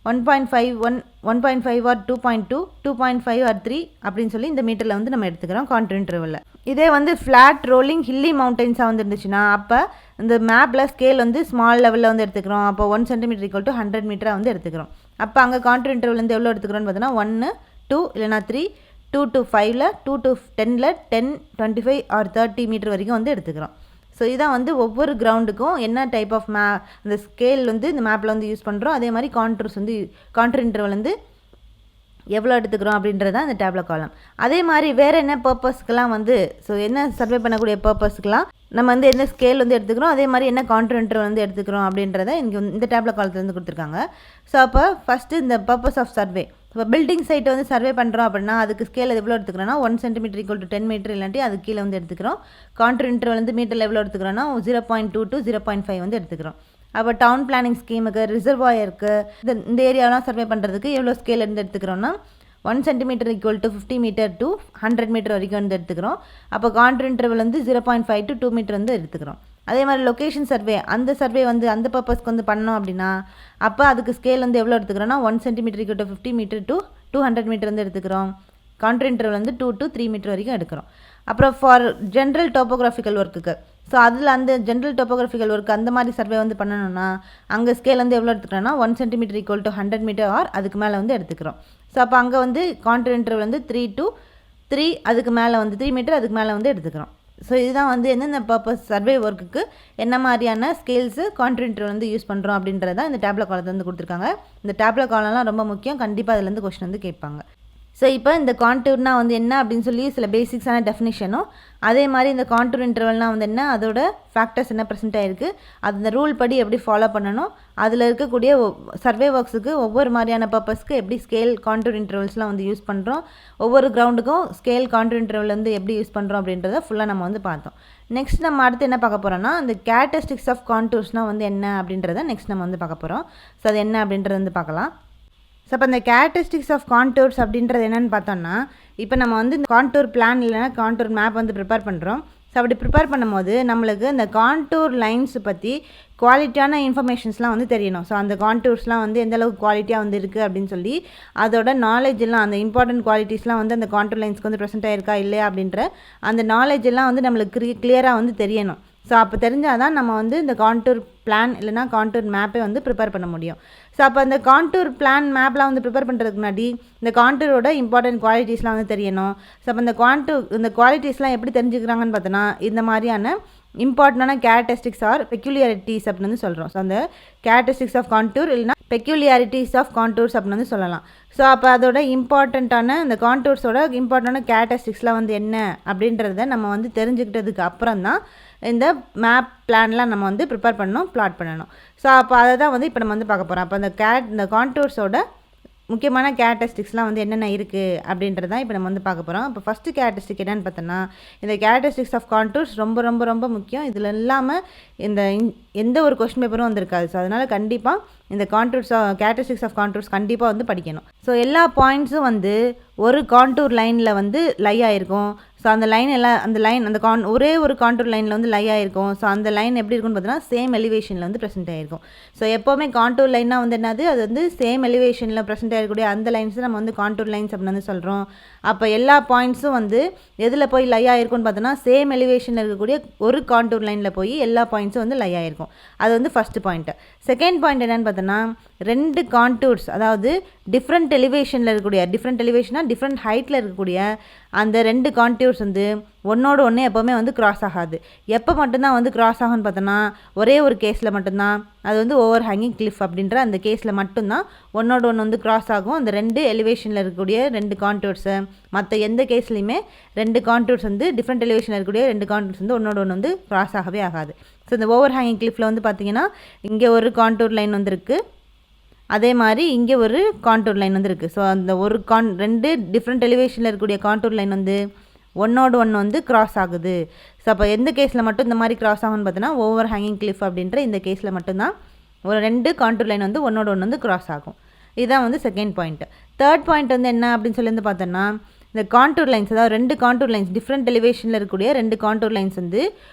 1.51, 1.5 ஆர் 2.2, 2.5 ஆர் 3 அப்படின்னு சொல்லி இந்த மீட்டரில் வந்து நம்ம எடுத்துக்கிறோம் கான்டூர் இன்டர்வலில். இதே வந்து ஃப்ளாட் ரோலிங் ஹில்லி மவுண்டன்ஸாக வந்து இருந்துச்சுன்னா அப்போ இந்த மேப்பில் ஸ்கேல் வந்து ஸ்மால் லெவலில் வந்து எடுத்துக்கிறோம். அப்போ 1 சென்டிமீட்டர் ஈக்குவல் டு 100 மீட்டராக வந்து எடுத்துக்கிறோம். அப்போ அங்கே கான்டூர் இன்டர்வல் வந்து எவ்வளோ எடுத்துக்கிறோன்னு பார்த்தோன்னா 1, 2 இல்லைனா 3, 2 to 5ல் 2 to 10ல் 10, 25 ஆர் 30 மீட்டர் வரைக்கும் வந்து எடுத்துக்கிறோம். ஸோ இதான் வந்து ஒவ்வொரு கிரவுண்டுக்கும் என்ன டைப் ஆஃப் அந்த ஸ்கேல் வந்து இந்த மேப்பில் வந்து யூஸ் பண்ணுறோம். அதே மாதிரி கான்டூர் இன்டர்வல் வந்து எவ்வளோ எடுத்துக்கிறோம் அப்படின்றது தான் இந்த டேப்லெட் காலம். அதே மாதிரி வேறு என்ன பர்பஸ்க்கெலாம் வந்து ஸோ என்ன சர்வே பண்ணக்கூடிய பர்பஸ்க்கெலாம் நம்ம வந்து எந்த ஸ்கேல் வந்து எடுத்துக்கிறோம் அதே மாதிரி என்ன கான்டூர் இன்டர்வல் வந்து எடுத்துக்கிறோம் அப்படின்றத இங்கே இந்த டேப்லெட் காலத்துலேருந்து கொடுத்துருக்காங்க. ஸோ அப்போ ஃபஸ்ட்டு இந்த பர்பஸ் ஆஃப் சர்வே, இப்போ பில்டிங் சைட்டை வந்து சர்வே பண்ணுறோம் அப்படின்னா அதுக்கு ஸ்கேல் எவ்வளோ எடுத்துக்கிறோன்னா 1 சென்டிமீட்டர் ஈக்குவல் டு 10 மீட்டர் இல்லாட்டி அது கீழே வந்து எடுத்துக்கிறோம். கான்டூர் இன்டர்வல் வந்து மீட்டரில் எவ்வளோ எடுத்துக்கிறோன்னா 0.2 to 0.5 வந்து எடுத்துக்கிறோம். அப்போ டவுன் பிளானிங் ஸ்கீமுக்கு, ரிசர்வாயருக்கு, இந்த ஏரியாவெலாம் சர்வே பண்ணுறதுக்கு எவ்வளோ ஸ்கேல் இருந்து எடுத்துக்கிறோன்னா 1 centimeter equal to 50 meter to 100 meter வரைக்கும் வந்து எடுத்துக்கிறோம். அப்போ கான்டூர் இன்டர்வல் வந்து 0.5 to 2 meter வந்து எடுத்துக்கிறோம். அதே மாதிரி லொக்கேஷன் சர்வே, அந்த சர்வே வந்து அந்த பர்பஸ்க்கு வந்து பண்ணோம் அப்படின்னா அப்போ அதுக்கு ஸ்கேல் வந்து எவ்வளோ எடுத்துக்கிறோன்னா 1 centimeter equal to 50 meter to 200 meter வந்து எடுத்துக்கிறோம். கான்டூர் இன்டர்வல் வந்து 2 to 3 meter வரைக்கும் எடுக்கிறோம். அப்புறம் ஃபார் ஜென்ரல் டோப்போகிராஃபிக்கல் ஒர்க்குக்கு, ஸோ அதில் அந்த ஜென்ரல் டோப்போகிராஃபிக்கல் ஒர்க் அந்த மாதிரி சர்வே வந்து பண்ணணும்னா அங்கே ஸ்கேல் வந்து எவ்வளோ எடுத்துக்கிறோன்னா 1 centimeter equal to 100 meter or அதுக்கு மேலே வந்து எடுத்துக்கிறோம். ஸோ அப்போ அங்கே வந்து கான்டூர் இன்டர்வல் வந்து 3 to 3 அதுக்கு மேலே வந்து 3 meter அதுக்கு மேலே வந்து எடுத்துக்கிறோம். ஸோ இதுதான் வந்து எந்தெந்த பர்பஸ் சர்வே ஒர்க்குக்கு என்ன மாதிரியான ஸ்கேல்ஸு கான்டூர் இன்டர்வல் வந்து யூஸ் பண்ணுறோம் அப்படின்றத இந்த டேப்லெட் காலத்தில் வந்து கொடுத்துருக்காங்க. இந்த டேப்லெட் காலம்லாம் ரொம்ப முக்கியம், கண்டிப்பாக அதுலேருந்து கொஸ்டின் வந்து கேட்பாங்க. ஸோ இப்போ இந்த கான்டூர்னால் வந்து என்ன அப்படின்னு சொல்லி சில பேசிக்ஸான டெஃபினிஷனும், அதே மாதிரி இந்த கான்டூர் இன்டர்வல்னால் வந்து என்ன, அதோட ஃபேக்டர்ஸ் என்ன ப்ரெசென்ட் ஆகிருக்கு, அது இந்த ரூல் படி எப்படி ஃபாலோ பண்ணணும், அதில் இருக்கக்கூடிய சர்வே ஒர்க்ஸுக்கு ஒவ்வொரு மாதிரியான பர்பஸ்க்கு எப்படி ஸ்கேல் கான்டூர் இன்டர்வல்ஸ்லாம் வந்து யூஸ் பண்ணுறோம், ஒவ்வொரு கிரவுண்டுக்கும் ஸ்கேல் கான்டூர் இன்டர்வல் வந்து எப்படி யூஸ் பண்ணுறோம் அப்படின்றத ஃபுல்லாக நம்ம வந்து பார்த்தோம். நெக்ஸ்ட் நம்ம அடுத்து என்ன பார்க்க போகிறோம்னா இந்த கேரக்டரிஸ்டிக்ஸ் ஆஃப் கான்டூர்ஸ்னால் வந்து என்ன அப்படின்றத நெக்ஸ்ட் நம்ம வந்து பார்க்க போகிறோம். ஸோ அது என்ன அப்படின்றத வந்து பார்க்கலாம். ஸோ அப்போ இந்த கேரக்டரிஸ்டிக்ஸ் ஆஃப் கான்டூர்ஸ் அப்படின்றது என்னென்னு பார்த்தோம்னா, இப்போ நம்ம வந்து இந்த கான்டூர் பிளான் இல்லைனா கான்டூர் மேப் வந்து ப்ரிப்பேர் பண்ணுறோம். ஸோ அப்படி ப்ரிப்பேர் பண்ணும்போது நம்மளுக்கு இந்த கான்டூர் லைன்ஸ் பற்றி குவாலிட்டியான இன்ஃபர்மேஷன்ஸ்லாம் வந்து தெரியணும். ஸோ அந்த கான்டூர்ஸ்லாம் வந்து எந்தளவுக்கு குவாலிட்டியாக வந்து இருக்குது அப்படின்னு சொல்லி அதோட நாலேஜ் எல்லாம், அந்த இம்பார்ட்டன்ட் குவாலிட்டிஸ்லாம் வந்து அந்த கான்டூர் லைன்ஸ்க்கு வந்து ப்ரெசென்ட் ஆகிருக்கா இல்லையா அப்படின்ற அந்த நாலேஜ் எல்லாம் வந்து நம்மளுக்கு கிளியராக வந்து தெரியணும். ஸோ அப்போ தெரிஞ்சால் தான் நம்ம வந்து இந்த கான்டூர் பிளான் இல்லைனா கான்டூர் மேப்பை வந்து ப்ரிப்பேர் பண்ண முடியும். ஸோ அப்போ அந்த கான்டூர் பிளான் மேப்லாம் வந்து ப்ரிப்பேர் பண்ணுறதுக்கு முன்னாடி இந்த கான்டூரோட இம்பார்ட்டன்ட் குவாலிட்டிஸ்லாம் வந்து தெரியணும். ஸோ அப்போ இந்த குவாலிட்டிஸ்லாம் எப்படி தெரிஞ்சுக்கிறாங்கன்னு பார்த்தோன்னா இந்த மாதிரியான இம்பார்ட்டண்டான கேரக்டரிஸ்டிக்ஸ் ஆர் பெக்யூலியாரிட்டிஸ் அப்படின்னு வந்து சொல்கிறோம். ஸோ அந்த கேரக்டரிஸ்டிக்ஸ் ஆஃப் கான்டூர் இல்லைனா பெக்யூலியாரிட்டிஸ் ஆஃப் கான்டூர்ஸ் அப்படின்னு வந்து சொல்லலாம். ஸோ அப்போ அதோட இம்பார்ட்டண்ட்டான இந்த கான்டூர்ஸோட இம்பார்ட்டண்டான கேரக்டரிஸ்டிக்ஸ்லாம் வந்து என்ன அப்படின்றத நம்ம வந்து தெரிஞ்சுக்கிட்டதுக்கு அப்புறம் தான் இந்த மேப் பிளான்லாம் நம்ம வந்து ப்ரிப்பேர் பண்ணணும், பிளாட் பண்ணணும். ஸோ அப்போ அதை தான் வந்து இப்போ நம்ம வந்து பார்க்க போகிறோம். அப்போ இந்த கான்டூர்ஸோட முக்கியமான கேரக்டரிஸ்டிக்ஸ்லாம் வந்து என்னென்ன இருக்குது அப்படின்றதான் இப்போ நம்ம வந்து பார்க்க போகிறோம். இப்போ ஃபஸ்ட்டு கேரக்டரிஸ்டிக் என்னென்னு பார்த்தோன்னா இந்த கேரக்டரிஸ்டிக்ஸ் ஆஃப் கான்டூர்ஸ் ரொம்ப ரொம்ப ரொம்ப முக்கியம். இதில் இல்லாமல் எந்த ஒரு கொஸ்டின் பேப்பரும் வந்திருக்காது. ஸோ அதனால் கண்டிப்பாக இந்த கேரக்டரிஸ்டிக்ஸ் ஆஃப் கான்டூர்ஸ் கண்டிப்பாக வந்து படிக்கணும். ஸோ எல்லா பாயிண்ட்ஸும் வந்து ஒரு கான்டூர் லைனில் வந்து லை ஆகிருக்கும். ஸோ அந்த லைன் ஒரே ஒரு கான்டூர் லைனில் வந்து லை ஆகிருக்கும். ஸோ அந்த லைன் எப்படி இருக்குன்னு பார்த்தீங்கன்னா சேம் எலிவேஷனில் வந்து ப்ரெசென்ட் ஆகிருக்கும். ஸோ எப்போவுமே கான்டூர் லைனாக வந்து என்னது, அது வந்து சேம் எலிவேஷனில் ப்ரெசென்ட் ஆகிருக்கக்கூடிய அந்த லைன்ஸ் நம்ம வந்து கான்டூர் லைன்ஸ் அப்படின்னு வந்து சொல்கிறோம். அப்போ எல்லா பாயிண்ட்ஸும் வந்து எதில் போய் லை ஆகிருக்குன்னு பார்த்தோன்னா சேம் எலிவேஷனில் இருக்கக்கூடிய ஒரு கான்டூர் லைனில் போய் எல்லா பாயிண்ட்ஸும் வந்து லை ஆகிருக்கும். அது வந்து ஃபஸ்ட்டு பாயிண்ட்டு. செகண்ட் பாயிண்ட் என்னென்னு பார்த்தோன்னா ரெண்டு கான்டூர்ஸ், அதாவது டிஃப்ரெண்ட் எலிவேஷனில் இருக்கக்கூடிய டிஃப்ரெண்ட் ஹைட்டில் இருக்கக்கூடிய அந்த ரெண்டு கான்டூர்ஸ் வந்து ஒன்றோடு ஒன்று எப்போவுமே வந்து கிராஸ் ஆகாது. எப்போ மட்டும்தான் வந்து கிராஸ் ஆகும்னு பார்த்தோன்னா ஒரே ஒரு கேஸில் மட்டும்தான், அது வந்து ஓவர் ஹேங்கிங் கிளிஃப் அப்படின்ற அந்த கேஸில் மட்டும்தான் ஒன்றோடு ஒன்று வந்து கிராஸ் ஆகும். அந்த ரெண்டு எலிவேஷனில் இருக்கக்கூடிய ரெண்டு கான்டூர்ஸு, மற்ற எந்த கேஸ்லையுமே ரெண்டு கான்டூர்ஸ் வந்து டிஃப்ரெண்ட் எலிவேஷனில் இருக்கக்கூடிய ரெண்டு கான்டூர்ஸ் வந்து ஒன்றோடு ஒன்று வந்து கிராஸ் ஆகவே ஆகாது. ஸோ இந்த ஓவர் ஹேங்கிங் கிளிஃபில் வந்து பார்த்திங்கன்னா இங்கே ஒரு கான்டூர் லைன் வந்துருக்கு, அதே மாதிரி இங்கே ஒரு கான்டூர் லைன் வந்து இருக்குது. ஸோ அந்த ரெண்டு டிஃப்ரெண்ட் எலிவேஷனில் இருக்கக்கூடிய கான்டூர் லைன் வந்து ஒன்றோடு ஒன்று வந்து கிராஸ் ஆகுது. ஸோ அப்போ எந்த கேஸில் மட்டும் இந்த மாதிரி கிராஸ் ஆகும்னு பார்த்தோன்னா ஓவர் ஹேங்கிங் கிளிஃப் அப்படின்ற இந்த கேஸில் மட்டும்தான் ஒரு ரெண்டு கான்டூர் லைன் வந்து ஒன்றோடு ஒன்று வந்து கிராஸ் ஆகும். இதுதான் வந்து செகண்ட் பாயிண்ட்டு. தேர்ட் பாயிண்ட் வந்து என்ன அப்படின்னு சொல்லி வந்து பார்த்தோன்னா இந்த கான்டூர் லைன்ஸ், அதாவது ரெண்டு கான்டூர் லைன்ஸ் டிஃப்ரெண்ட் எலிவேஷனில் இருக்கக்கூடிய ரெண்டு கான்டூர் லைன்ஸ் வந்து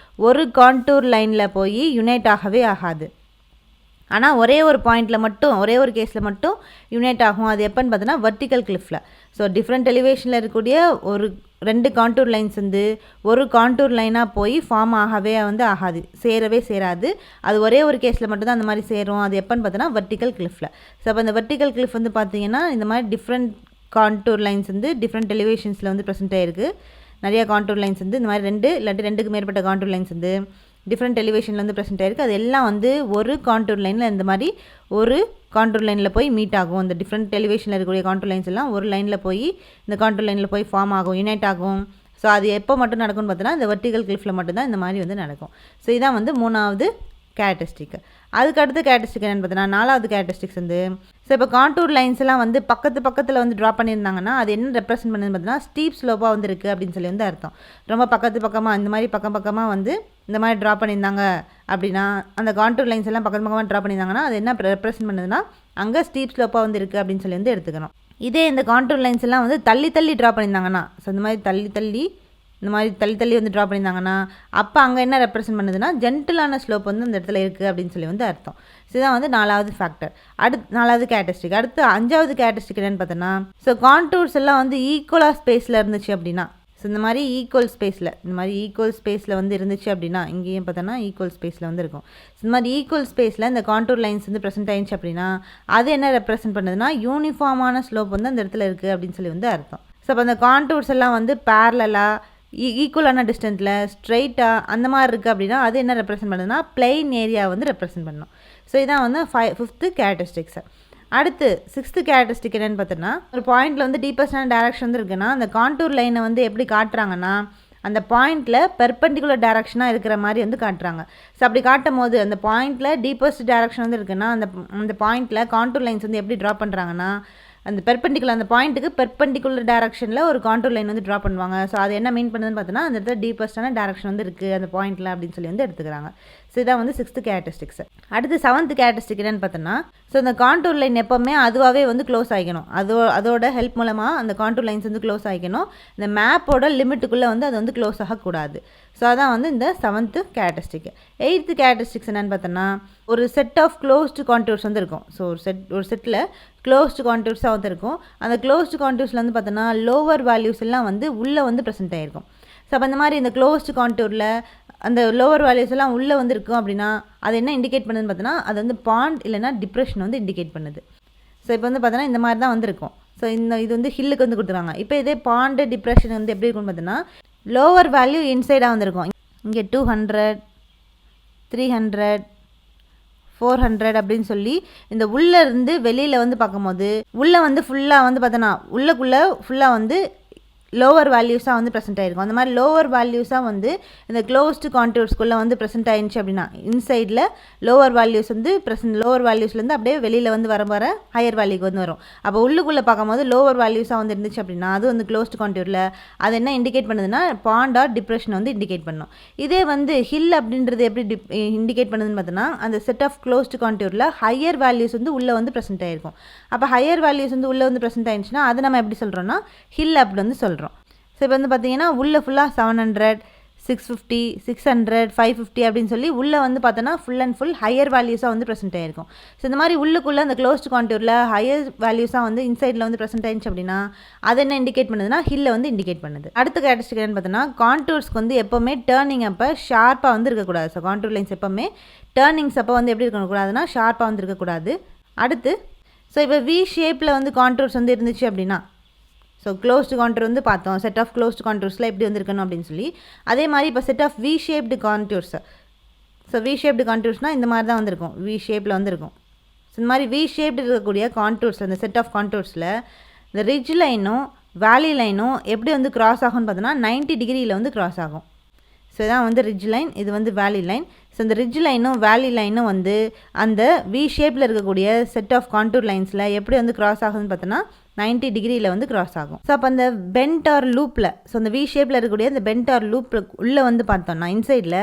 ஒரு கான்டூர் லைனில் போய் யுனைட் ஆகவே ஆகாது. ஆனால் ஒரே ஒரு பாயிண்டில் மட்டும், ஒரே ஒரு கேஸில் மட்டும் யுனைட் ஆகும். அது எப்போன்னு பார்த்தோன்னா வெர்டிக்கல் கிளிஃபில். ஸோ டிஃப்ரெண்ட் எலிவேஷனில் இருக்கக்கூடிய ஒரு ரெண்டு கான்டூர் லைன்ஸ் வந்து ஒரு கான்டூர் லைனாக போய் ஃபார்ம் ஆகவே வந்து ஆகாது, சேராது. அது ஒரே ஒரு கேஸில் மட்டும்தான் அந்த மாதிரி சேரும். அது எப்போன்னு பார்த்தோன்னா வெர்டிக்கல் கிளிஃபில். ஸோ அப்போ இந்த வெர்டிக்கல் கிளிஃப் வந்து பார்த்திங்கன்னா இந்த மாதிரி டிஃப்ரெண்ட் கான்டூர் லைன்ஸ் வந்து டிஃப்ரெண்ட் எலிவேஷன்ஸில் வந்து ப்ரெசென்ட் ஆகிருக்கு. நிறைய கான்டூர் லைன்ஸ் வந்து இந்த மாதிரி ரெண்டுக்கு மேற்பட்ட கான்டூர் லைன்ஸ் வந்து டிஃப்ரெண்ட் எலிவேஷனில் வந்து ப்ரெசென்ட் ஆகிருக்கு. அது எல்லாம் வந்து ஒரு கான்டூர் லைனில் இந்த மாதிரி ஒரு கான்டூர் லைனில் போய் மீட் ஆகும். இந்த டிஃப்ரெண்ட் எலிவேஷனில் இருக்கக்கூடிய கான்டூர் லைன்ஸ் எல்லாம் ஒரு லைனில் போய் இந்த கான்டூர் லைனில் போய் ஃபார்ம் ஆகும், யுனைட் ஆகும். ஸோ அது எப்போ மட்டும் நடக்கும்னு பார்த்தோன்னா இந்த வெர்டிக்கல் கிளிஃபில் மட்டும்தான் இந்த மாதிரி வந்து நடக்கும். ஸோ இதான் வந்து மூணாவது கேரக்டரிஸ்டிக். அதுக்கு அடுத்த கேரக்டரிஸ்டிக் என்னென்னு பார்த்தோன்னா நாலாவது கேரக்டரிஸ்டிக்ஸ் வந்து ஸோ இப்போ கான்டூர் லைன்ஸ் எல்லாம் வந்து பக்கத்தில் வந்து ட்ரா பண்ணியிருந்தாங்கன்னா அது என்ன ரெப்ரசென்ட் பண்ணுதுன்னு பார்த்தீங்கன்னா ஸ்டீப் ஸ்லோப்பாக வந்து இருக்குது அப்படின்னு சொல்லி வந்து அர்த்தம். ரொம்ப பக்கமாக இந்த மாதிரி பக்கமாக வந்து இந்த மாதிரி ட்ரா பண்ணியிருந்தாங்க அப்படின்னா, அந்த கான்டூர் லைன்ஸ் எல்லாம் பக்கமாக ட்ரா பண்ணியிருந்தாங்கன்னா அது என்ன ரெப்ரசென்ட் பண்ணுதுன்னா அங்கே ஸ்டீப் ஸ்லோப்பாக வந்து இருக்குது அப்படின்னு சொல்லி வந்து எடுத்துக்கணும். இதே இந்த கான்டூர் லைன்ஸ் எல்லாம் வந்து தள்ளி ட்ரா பண்ணியிருந்தாங்கன்னா, ஸோ இந்த மாதிரி தள்ளி வந்து ட்ரா பண்ணியிருந்தாங்கன்னா அப்போ அங்கே என்ன ரெப்ரசென்ட் பண்ணுதுன்னா ஜென்டிலான ஸ்லோப் வந்து அந்த இடத்துல இருக்குது அப்படின்னு சொல்லி வந்து அர்த்தம். ஸோ இதான் வந்து 4வது ஃபேக்டர். நாலாவது கேரக்டரிஸ்டிக். அடுத்து 5வது கேரக்டரிஸ்டிக் என்னென்னு பார்த்தோன்னா, ஸோ கான்டூர்ஸ் எல்லாம் வந்து ஈக்குவலாக ஸ்பேஸில் இருந்துச்சு அப்படின்னா, ஸோ இந்த மாதிரி ஈக்குவல் ஸ்பேஸில் வந்து இருந்துச்சு அப்படின்னா, இங்கேயும் பார்த்தோன்னா ஈக்குவல் ஸ்பேஸில் வந்து இருக்கும். ஸோ இந்த மாதிரி ஈக்குவல் ஸ்பேஸில் இந்த கான்டூர் லைன்ஸ் வந்து ப்ரெசென்ட் ஆயிடுச்சு அப்படின்னா அது என்ன ரெப்ரசென்ட் பண்ணுதுன்னா யூனிஃபார்மான ஸ்லோப் வந்து அந்த இடத்துல இருக்குது அப்படின்னு சொல்லி வந்து அர்த்தம். ஸோ அப்போ அந்த கான்டூர்ஸ் எல்லாம் வந்து பேரலாக ஈக்குவலான டிஸ்டன்ஸில் ஸ்ட்ரைட்டாக அந்த மாதிரி இருக்குது அப்படின்னா அது என்ன ரெப்ரசென்ட் பண்ணுதுன்னா பிளெயின் ஏரியா வந்து ரெப்ரசென்ட் பண்ணணும். ஸோ இதான் வந்து 5th கேரக்டரிஸ்டிக்ஸ். அடுத்து 6th கேரக்டரிஸ்டிக் என்னென்னு பார்த்தோன்னா, ஒரு பாயிண்டில் வந்து டீப்பஸ்டான டேரக்ஷன் வந்து இருக்குன்னா அந்த கான்டூர் லைனை வந்து எப்படி காட்டுறாங்கன்னா அந்த பாயிண்டில் பெர்பெண்டிகுலர் டேரக்ஷனாக இருக்கிற மாதிரி வந்து காட்டுறாங்க. ஸோ அப்படி காட்டும் போது அந்த பாயிண்டில் டீப்பஸ்ட் டேரக்ஷன் வந்து இருக்குன்னா அந்த பாயிண்டில் கான்டூர் லைன்ஸ் வந்து எப்படி ட்ரா பண்ணுறாங்கன்னா அந்த அந்த பாயிண்ட்டுக்கு பெர்பெண்டிகுலர் டேரக்ஷனில் ஒரு கான்டூர் லைன் வந்து ட்ரா பண்ணுவாங்க. ஸோ அது என்ன மீன் பண்ணுதுன்னு பார்த்தோன்னா அந்த இடத்துல டீப்பஸ்டான டேரக்ஷன் வந்து இருக்குது அந்த பாயிண்டில் அப்படின்னு சொல்லி வந்து எடுத்துக்கிறாங்க. ஸோ இதான் வந்து 6th கேரக்டரிஸ்டிக்ஸ். அடுத்து 7th கேரக்டரிஸ்டிக் என்னென்னு பார்த்தோன்னா, ஸோ இந்த கான்டூர் லைன் எப்போவுமே அதுவாகவே வந்து க்ளோஸ் ஆகிக்கணும். அதோட ஹெல்ப் மூலமாக அந்த கான்டூர் லைன்ஸ் வந்து க்ளோஸ் ஆகிக்கணும். இந்த மேப்போட லிமிட்டுக்குள்ளே வந்து அது வந்து க்ளோஸ் ஆகக்கூடாது. ஸோ அதான் வந்து இந்த 7th கேரக்டரிஸ்டிக். 8th கேரக்டரிஸ்டிக்ஸ் என்னென்னு பார்த்தோன்னா, ஒரு செட் ஆஃப் க்ளோஸ்டு கான்டூர்ஸ் வந்து இருக்கும். ஸோ ஒரு செட்டில் க்ளோஸ்டு கான்டூர்ஸாக வந்து இருக்கும். அந்த க்ளோஸ்டு கான்டூர்ஸில் வந்து பார்த்தோன்னா லோவர் வேல்யூஸ் எல்லாம் வந்து உள்ளே வந்து ப்ரெசென்ட் ஆகிருக்கும். ஸோ அப்போ இந்த மாதிரி இந்த க்ளோஸ்டு கான்டூரில் அந்த லோவர் வேல்யூஸ் எல்லாம் உள்ளே வந்து இருக்கும் அப்படின்னா அது என்ன இண்டிகேட் பண்ணுதுன்னு பார்த்தோன்னா அது வந்து பாண்ட் இல்லைனா டிப்ரெஷன் வந்து இண்டிகேட் பண்ணுது. ஸோ இப்போ வந்து பார்த்தோன்னா இந்த மாதிரி தான் வந்துருக்கும். ஸோ இது வந்து ஹில்லுக்கு வந்து கொடுத்துருவாங்க. இப்போ இதே பாண்டு டிப்ரெஷன் வந்து எப்படி இருக்குன்னு பார்த்தோன்னா லோவர் வேல்யூ இன்சைடாக வந்துருக்கும். இங்கே 200 300 400 அப்படின்னு சொல்லி இந்த உள்ளே இருந்து வெளியில் வந்து பார்க்கும்போது உள்ளே வந்து ஃபுல்லாக வந்து பார்த்தோன்னா உள்ளக்குள்ளே ஃபுல்லாக வந்து லோவர் வேல்யூஸாக வந்து ப்ரெசென்ட் ஆகிருக்கும். அந்த மாதிரி லோவர் வேல்யூஸாக வந்து இந்த க்ளோஸ்டு கான்டூர்ஸ்குள்ளே வந்து ப்ரெசென்ட் ஆயிடுச்சு அப்படின்னா இன்சைடில் லோவர் வேல்யூஸ் வந்து லோவர் வேல்யூஸ்லேருந்து அப்படியே வெளியில் வந்து வர ஹையர் வேல்யூக்கு வந்து வரும். அப்போ உள்ளுக்குள்ளே பார்க்கும்போது லோவர் வேல்யூஸாக வந்து இருந்துச்சு அப்படின்னா அது வந்து க்ளோஸ்டு கான்டூரில் அது என்ன இண்டிகேட் பண்ணுதுன்னா பாண்ட் ஆர் டிப்ரெஷன் வந்து இண்டிகேட் பண்ணும். இதே வந்து ஹில் அப்படின்றது எப்படி இண்டிகேட் பண்ணுதுன்னு பார்த்தோன்னா அந்த செட் ஆஃப் க்ளோஸ்டு கான்டூரில் ஹையர் வேல்யூஸ் வந்து உள்ளே வந்து ப்ரெசென்ட் ஆகிருக்கும். அப்போ ஹையர் வேல்யூஸ் வந்து உள்ளே வந்து ப்ரெசென்ட் ஆயிடுச்சுன்னா அது நம்ம எப்படி சொல்கிறோன்னா ஹில் அப்படி வந்து சொல்கிறோம். ஸோ இப்போ வந்து பார்த்தீங்கன்னா உள்ளே ஃபுல்லாக 700 650 600 550 அப்படின்னு சொல்லி உள்ளே வந்து பார்த்தோன்னா ஃபுல் அண்ட் ஃபுல் ஹையர் வேல்யூஸாக வந்து ப்ரெசென்ட் ஆகிருக்கும். ஸோ இந்த மாதிரி உள்ளுக்குள்ளே அந்த க்ளோஸ்டு கான்டூரில் ஹையர் வேல்யூஸாக வந்து இன்சைடில் வந்து ப்ரெசென்ட் ஆயிடுச்சு அப்படின்னா அது என்ன இண்டிகேட் பண்ணுதுன்னா ஹில்லை வந்து இண்டிகேட் பண்ணுது. அடுத்த கேரக்டரிஸ்டிக் என்னன்னு பார்த்தோன்னா கான்டூர்ஸ்க்கு வந்து எப்போவுமே டேர்னிங் அப்போ ஷார்ப்பாக வந்து இருக்கக்கூடாது. ஸோ கான்டூர் லைன்ஸ் எப்போவுமே டேர்னிங்ஸ் அப்போ வந்து எப்படி இருக்கக்கூடாதுன்னா ஷார்ப்பாக வந்து இருக்கக்கூடாது. அடுத்து ஸோ இப்போ வி ஷேப்பில் வந்து கான்டூர்ஸ் வந்து இருந்துச்சு அப்படின்னா ஸோ க்ளோஸ்டு கான்டூர் வந்து பார்த்தோம் செட் ஆஃப் க்ளோஸ்டு கான்டூர்ஸில் எப்படி வந்துருக்கணும் அப்படின்னு சொல்லி அதே மாதிரி இப்போ set of V shaped contours. So V shaped கான்டூர்ஸ்னால் இந்த மாதிரி தான் வந்துருக்கும். வி ஷேப்பில் வந்துருக்கும். ஸோ இந்த மாதிரி வி ஷேப்டு இருக்கக்கூடிய கான்டூர்ஸ் அந்த செட் ஆஃப் கான்டூர்ஸில் இந்த ரிட்ஜ் லைனும் வேலி லைனும் எப்படி வந்து கிராஸ் ஆகும்னு பார்த்தோன்னா 90 டிகிரியில் வந்து கிராஸ் ஆகும். ஸோ இதான் வந்து ரிட்ஜ் லைன், இது வந்து வேலி லைன். ஸோ இந்த ரிட்ஜ் லைனும் வேலி லைனும் வந்து அந்த வி ஷேப்பில் இருக்கக்கூடிய செட் ஆஃப் கான்டூர் லைன்ஸில் எப்படி வந்து கிராஸ் ஆகுதுன்னு பார்த்தோன்னா 90 டிகிரியில் வந்து கிராஸ் ஆகும். ஸோ அப்போ அந்த பென்ட் ஆர் லூப்பில் ஸோ அந்த வி ஷேப்பில் இருக்கக்கூடிய அந்த பென்ட் ஆர் லூப்பில் உள்ளே வந்து பார்த்தோம்னா இன்சைடில்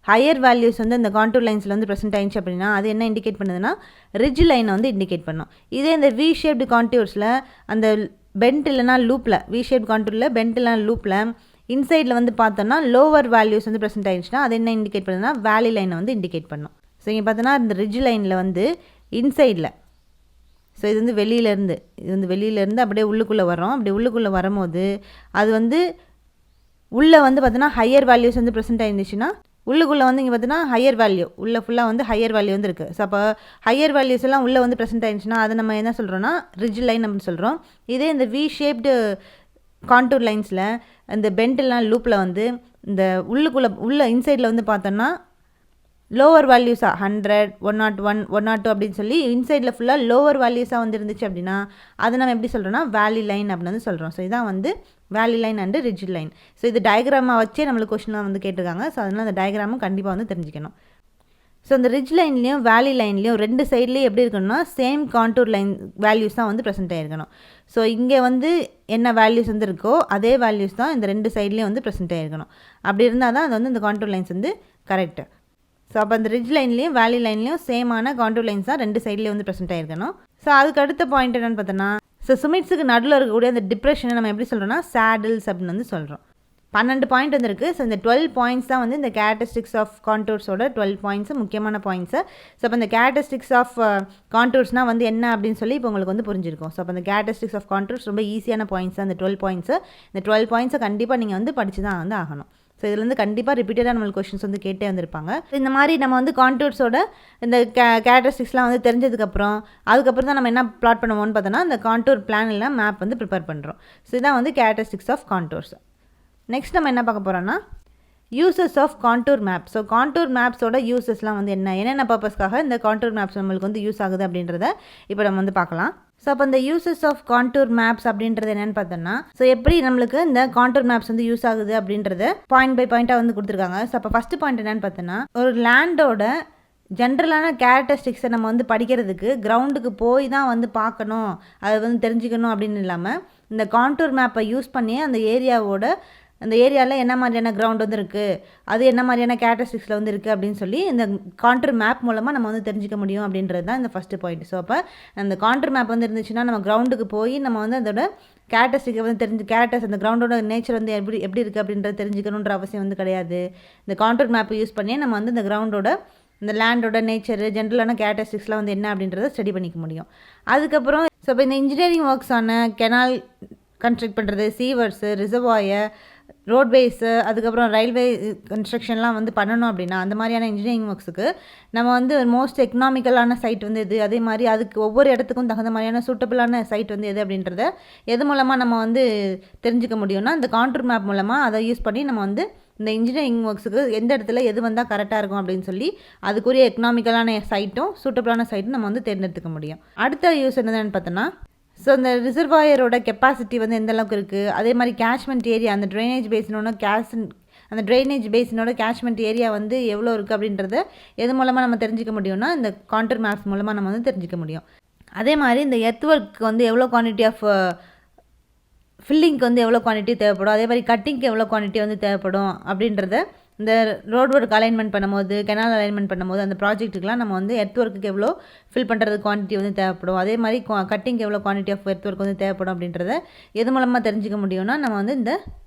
ஹையர் வேல்யூஸ் வந்து அந்த கான்டூர் லைன்ஸில் வந்து ப்ரெசென்ட் ஆயிடுச்சு அப்படின்னா அது என்ன இண்டிகேட் பண்ணுதுன்னா ரிட்ஜ் லைனை வந்து இண்டிகேட் பண்ணும். இதே இந்த வி ஷேப்டு கான்டூர்ஸில் அந்த பென்ட் இல்லைனா லூப்பில் வி ஷேப் கான்டூரில் பென்ட் இல்லைனா லூப்பில் இன்சைடில் வந்து பார்த்தோன்னா லோவர் வேல்யூஸ் வந்து ப்ரெசென்ட் ஆயிடுச்சுன்னா அது என்ன இண்டிகேட் பண்ணுதுன்னா வேலி லைனை வந்து இண்டிகேட் பண்ணும். ஸோ இங்கே பார்த்தோன்னா இந்த ரிட்ஜ் லைனில் வந்து இன்சைடில் ஸோ இது வந்து வெளியிலேருந்து அப்படியே உள்ளுக்குள்ளே வரோம். அப்படி உள்ளுக்குள்ளே வரும்போது அது வந்து உள்ளே வந்து பார்த்தோன்னா ஹையர் வேல்யூஸ் வந்து ப்ரெசென்ட் ஆயிருந்துச்சுன்னா உள்ளுக்குள்ளே வந்து இங்கே பார்த்தோன்னா ஹையர் வேல்யூ உள்ளே ஃபுல்லாக வந்து ஹையர் வேல்யூ வந்து இருக்குது. ஸோ அப்போ ஹையர் வேல்யூஸ் எல்லாம் உள்ளே வந்து ப்ரெசென்ட் ஆயிருந்துச்சுன்னா அதை நம்ம என்ன சொல்கிறோன்னா ரிட்ஜ் லைன் அப்படின்னு சொல்கிறோம். இதே இந்த வி ஷேப்டு கான்டூர் லைன்ஸில் இந்த பென்ட்லாம் லூப்பில் வந்து இந்த உள்ள இன்சைடில் வந்து பார்த்தோன்னா லோவர் வேல்யூஸாக 100 101 102 அப்படின்னு சொல்லி இன்சைடில் ஃபுல்லாக லோவர் வேல்யூஸாக வந்து இருந்துச்சு அப்படின்னா அதை நம்ம எப்படி சொல்கிறோன்னா வேலி லைன் அப்படின்னு வந்து சொல்கிறோம். ஸோ இதான் வந்து வேலி line and ridge line. So இது டயக்ராமாக வச்சே நம்மளுக்கு கொஸ்டினாக வந்து கேட்டிருக்காங்க. ஸோ அதனால் அந்த டயக்ராமும் கண்டிப்பாக வந்து தெரிஞ்சுக்கணும். ஸோ இந்த ரிட்ஜ் லைன்லேயும் வேலி லைன்லேயும் 2 சைட்லேயும் எப்படி இருக்கணும்னா சேம் கான்டூர் லைன் வேல்யூஸ் தான் வந்து ப்ரெசென்ட் ஆகிருக்கணும். ஸோ இங்கே வந்து என்ன வேல்யூஸ் வந்து இருக்கோ அதே வேல்யூஸ் தான் இந்த 2 சைட்லேயும் வந்து ப்ரெசென்ட் ஆகிருக்கணும். அப்படி இருந்தால் தான் அது வந்து இந்த கான்டூர் லைன்ஸ் வந்து கரெக்டு. ஸோ அப்போ அந்த ரிட்ஜ் லைன்லேயும் வேலி லைன்லேயும் சேமான கான்டூர் லைன்ஸ் தான் 2 சைட்லேயும் வந்து ப்ரெசென்ட் ஆகிருக்கணும். ஸோ அதுக்கு அடுத்த பாயிண்ட் என்னென்னு பார்த்தோன்னா, ஸோ சுமிட்ஸுக்கு நடுவில் இருக்கக்கூடிய அந்த டிப்ரெஷனை நம்ம எப்படி சொல்கிறோம்னா சேடில்ஸ் அப்படின்னு வந்து சொல்கிறோம். 12 பாயிண்ட் வந்துருக்கு. ஸோ இந்த 12 பாயிண்ட்ஸ் தான் வந்து இந்த கேரக்டரிஸ்டிக்ஸ் ஆஃப் கான்டூர்ஸோட 12 பாயிண்ட்ஸு முக்கியமான பாயிண்ட்ஸு. ஸோ அப்போ இந்த கேரக்டரிஸ்டிக்ஸ் ஆஃப் கான்டூர்ஸ்னால் வந்து என்ன அப்படின்னு சொல்லி இப்போ உங்களுக்கு வந்து புரிஞ்சிருக்கும். ஸோ அப்போ இந்த கேரக்டரிஸ்டிக்ஸ் ஆஃப் கான்டூர்ஸ் ரொம்ப ஈஸியான பாயிண்ட்ஸ் அந்த 12 பாயிண்ட்ஸு. இந்த 12 பாயிண்ட்ஸை கண்டிப்பாக நீங்கள் வந்து படித்து தான் வந்து ஆகணும். ஸோ இதில் வந்து கண்டிப்பாக ரிப்பீட்டடாக நம்மளுக்கு கொஷின்ஸ் வந்து கேட்டே வந்திருப்பாங்க. இந்த மாதிரி நம்ம வந்து கான்டூர்ஸோட இந்த கேரக்டரிஸ்டிக்ஸ்லாம் வந்து தெரிஞ்சதுக்கப்புறம் அதுக்கப்புறம் தான் நம்ம என்ன பிளாட் பண்ணுவோம்னு பார்த்தோன்னா இந்த கான்டூர் பிளான் எல்லாம் மேப் வந்து ப்ரிப்பேர் பண்ணுறோம். ஸோ இதான் வந்து கேரக்டரிஸ்டிக்ஸ் ஆஃப் கான்டூர்ஸ். நெக்ஸ்ட் நம்ம என்ன பார்க்க போகிறோன்னா uses of contour map. So contour மேப்ஸோட யூசஸ்லாம் வந்து என்னென்ன பர்பஸ்க்காக இந்த கான்டூர் மேப்ஸ் நம்மளுக்கு வந்து யூஸ் ஆகுது அப்படின்றத இப்போ நம்ம வந்து பார்க்கலாம். ஸோ அப்போ இந்த யூசஸ் ஆஃப் கான்டூர் மேப்ஸ் அப்படின்றது என்னென்னு பார்த்தோன்னா, ஸோ எப்படி நம்மளுக்கு இந்த கான்டூர் மேப்ஸ் வந்து யூஸ் ஆகுது அப்படின்றத பாயிண்ட் பை பாயிண்ட்டாக வந்து கொடுத்துருக்காங்க. ஸோ அப்போ ஃபஸ்ட்டு பாயிண்ட் என்னென்னு பார்த்தோன்னா, ஒரு லேண்டோட ஜென்ரலான கேரக்டரிஸ்டிக்ஸை நம்ம வந்து படிக்கிறதுக்கு கிரவுண்டுக்கு போய் தான் வந்து பார்க்கணும், அதை வந்து தெரிஞ்சுக்கணும் அப்படின்னு இல்லாமல் இந்த கான்டூர் மேப்பை யூஸ் பண்ணி அந்த ஏரியாவில் என்ன மாதிரியான கிரவுண்ட் வந்து இருக்குது, அது என்ன மாதிரியான கேரக்டரிஸ்டிக்ஸில் வந்து இருக்குது அப்படின்னு சொல்லி இந்த கான்டூர் மேப் மூலமாக நம்ம வந்து தெரிஞ்சிக்க முடியும் அப்படின்றது தான் இந்த ஃபஸ்ட்டு பாயிண்ட். ஸோ அப்போ அந்த கான்டூர் மேப் வந்து இருந்துச்சுன்னா நம்ம கிரவுண்டுக்கு போய் நம்ம வந்து அதோட கேரக்டரிஸ்டிக்கை வந்து கேரக்டர்ஸ் அந்த கிரவுண்டோட நேச்சர் வந்து எப்படி இருக்குது அப்படின்றத தெரிஞ்சுக்கணுன்ற அவசியம் வந்து கிடையாது. இந்த கான்டூர் மேப்பை யூஸ் பண்ணி நம்ம வந்து இந்த கிரவுண்டோட இந்த லேண்டோட நேச்சரு ஜென்ரலான கேரக்டரிஸ்டிக்ஸ்லாம் வந்து என்ன அப்படின்றத ஸ்டடி பண்ணிக்க முடியும். அதுக்கப்புறம் ஸோ இப்போ இந்த இன்ஜினியரிங் ஒர்க்ஸான கெனால் கன்ஸ்ட்ரக்ட் பண்ணுறது, சீவர்ஸு, ரிசர்வாயர், ரோட்வேஸு, அதுக்கப்புறம் ரயில்வே கன்ஸ்ட்ரக்ஷன்லாம் வந்து பண்ணணும் அப்படின்னா அந்த மாதிரியான இன்ஜினியரிங் ஒர்க்ஸுக்கு நம்ம வந்து மோஸ்ட் எக்கனாமிக்கலான சைட் வந்து எது, அதே மாதிரி அதுக்கு ஒவ்வொரு இடத்துக்கும் தகுந்த மாதிரியான சூட்டபிளான சைட் வந்து எது அப்படின்றத எது மூலமாக நம்ம வந்து தெரிஞ்சுக்க முடியும்னா இந்த கான்டூர் மேப் மூலமாக அதை யூஸ் பண்ணி நம்ம வந்து இந்த இன்ஜினியரிங் ஒர்க்ஸுக்கு எந்த இடத்துல எது வந்தால் கரெக்டாக இருக்கும் அப்படின்னு சொல்லி அதுக்குரிய எக்கனாமிக்கலான சைட்டும் சூட்டபிளான சைட்டும் நம்ம வந்து தேர்ந்தெடுத்துக்க முடியும். அடுத்த யூஸ் என்னென்னு பார்த்தோன்னா, ஸோ இந்த ரிசர்வாயரோட கெப்பாசிட்டி வந்து எந்த அளவுக்கு இருக்குது, அதே மாதிரி கேட்ச்மெண்ட் ஏரியா அந்த ட்ரைனேஜ் பேசினோட கேட்ச்மெண்ட் ஏரியா வந்து எவ்வளோ இருக்குது அப்படின்றத எது மூலமாக நம்ம தெரிஞ்சிக்க முடியும்னா இந்த கான்டூர் மேப்ஸ் மூலமாக நம்ம வந்து தெரிஞ்சிக்க முடியும். அதே மாதிரி இந்த எர்த் ஒர்க் வந்து எவ்வளோ குவான்டிட்டி ஆஃப் ஃபில்லிங்க்கு வந்து எவ்வளோ குவான்டிட்டி தேவைப்படும், அதே மாதிரி கட்டிங்க்கு எவ்வளோ குவான்டிட்டி வந்து தேவைப்படும் அப்படின்றத இந்த ரோட் ஒர்க் அலைன்மெண்ட் பண்ணும்போது, கெனால் அலைன்மெண்ட் பண்ணும்போது அந்த ப்ராஜெக்ட்டுக்கெலாம் நம்ம வந்து எர்த் ஒர்க்குக்கு எவ்வளோ ஃபில் பண்ணுறது குவான்டிட்டி வந்து தேவைப்படும், அதே மாதிரி கட்டிங்க்கு எவ்வளோ குவான்டிட்டி ஆஃப் எர்த் ஒர்க் வந்து தேவைப்படும் அப்படின்றத எது மூலமாக தெரிஞ்சிக்க முடியும்னா நம்ம வந்து இந்த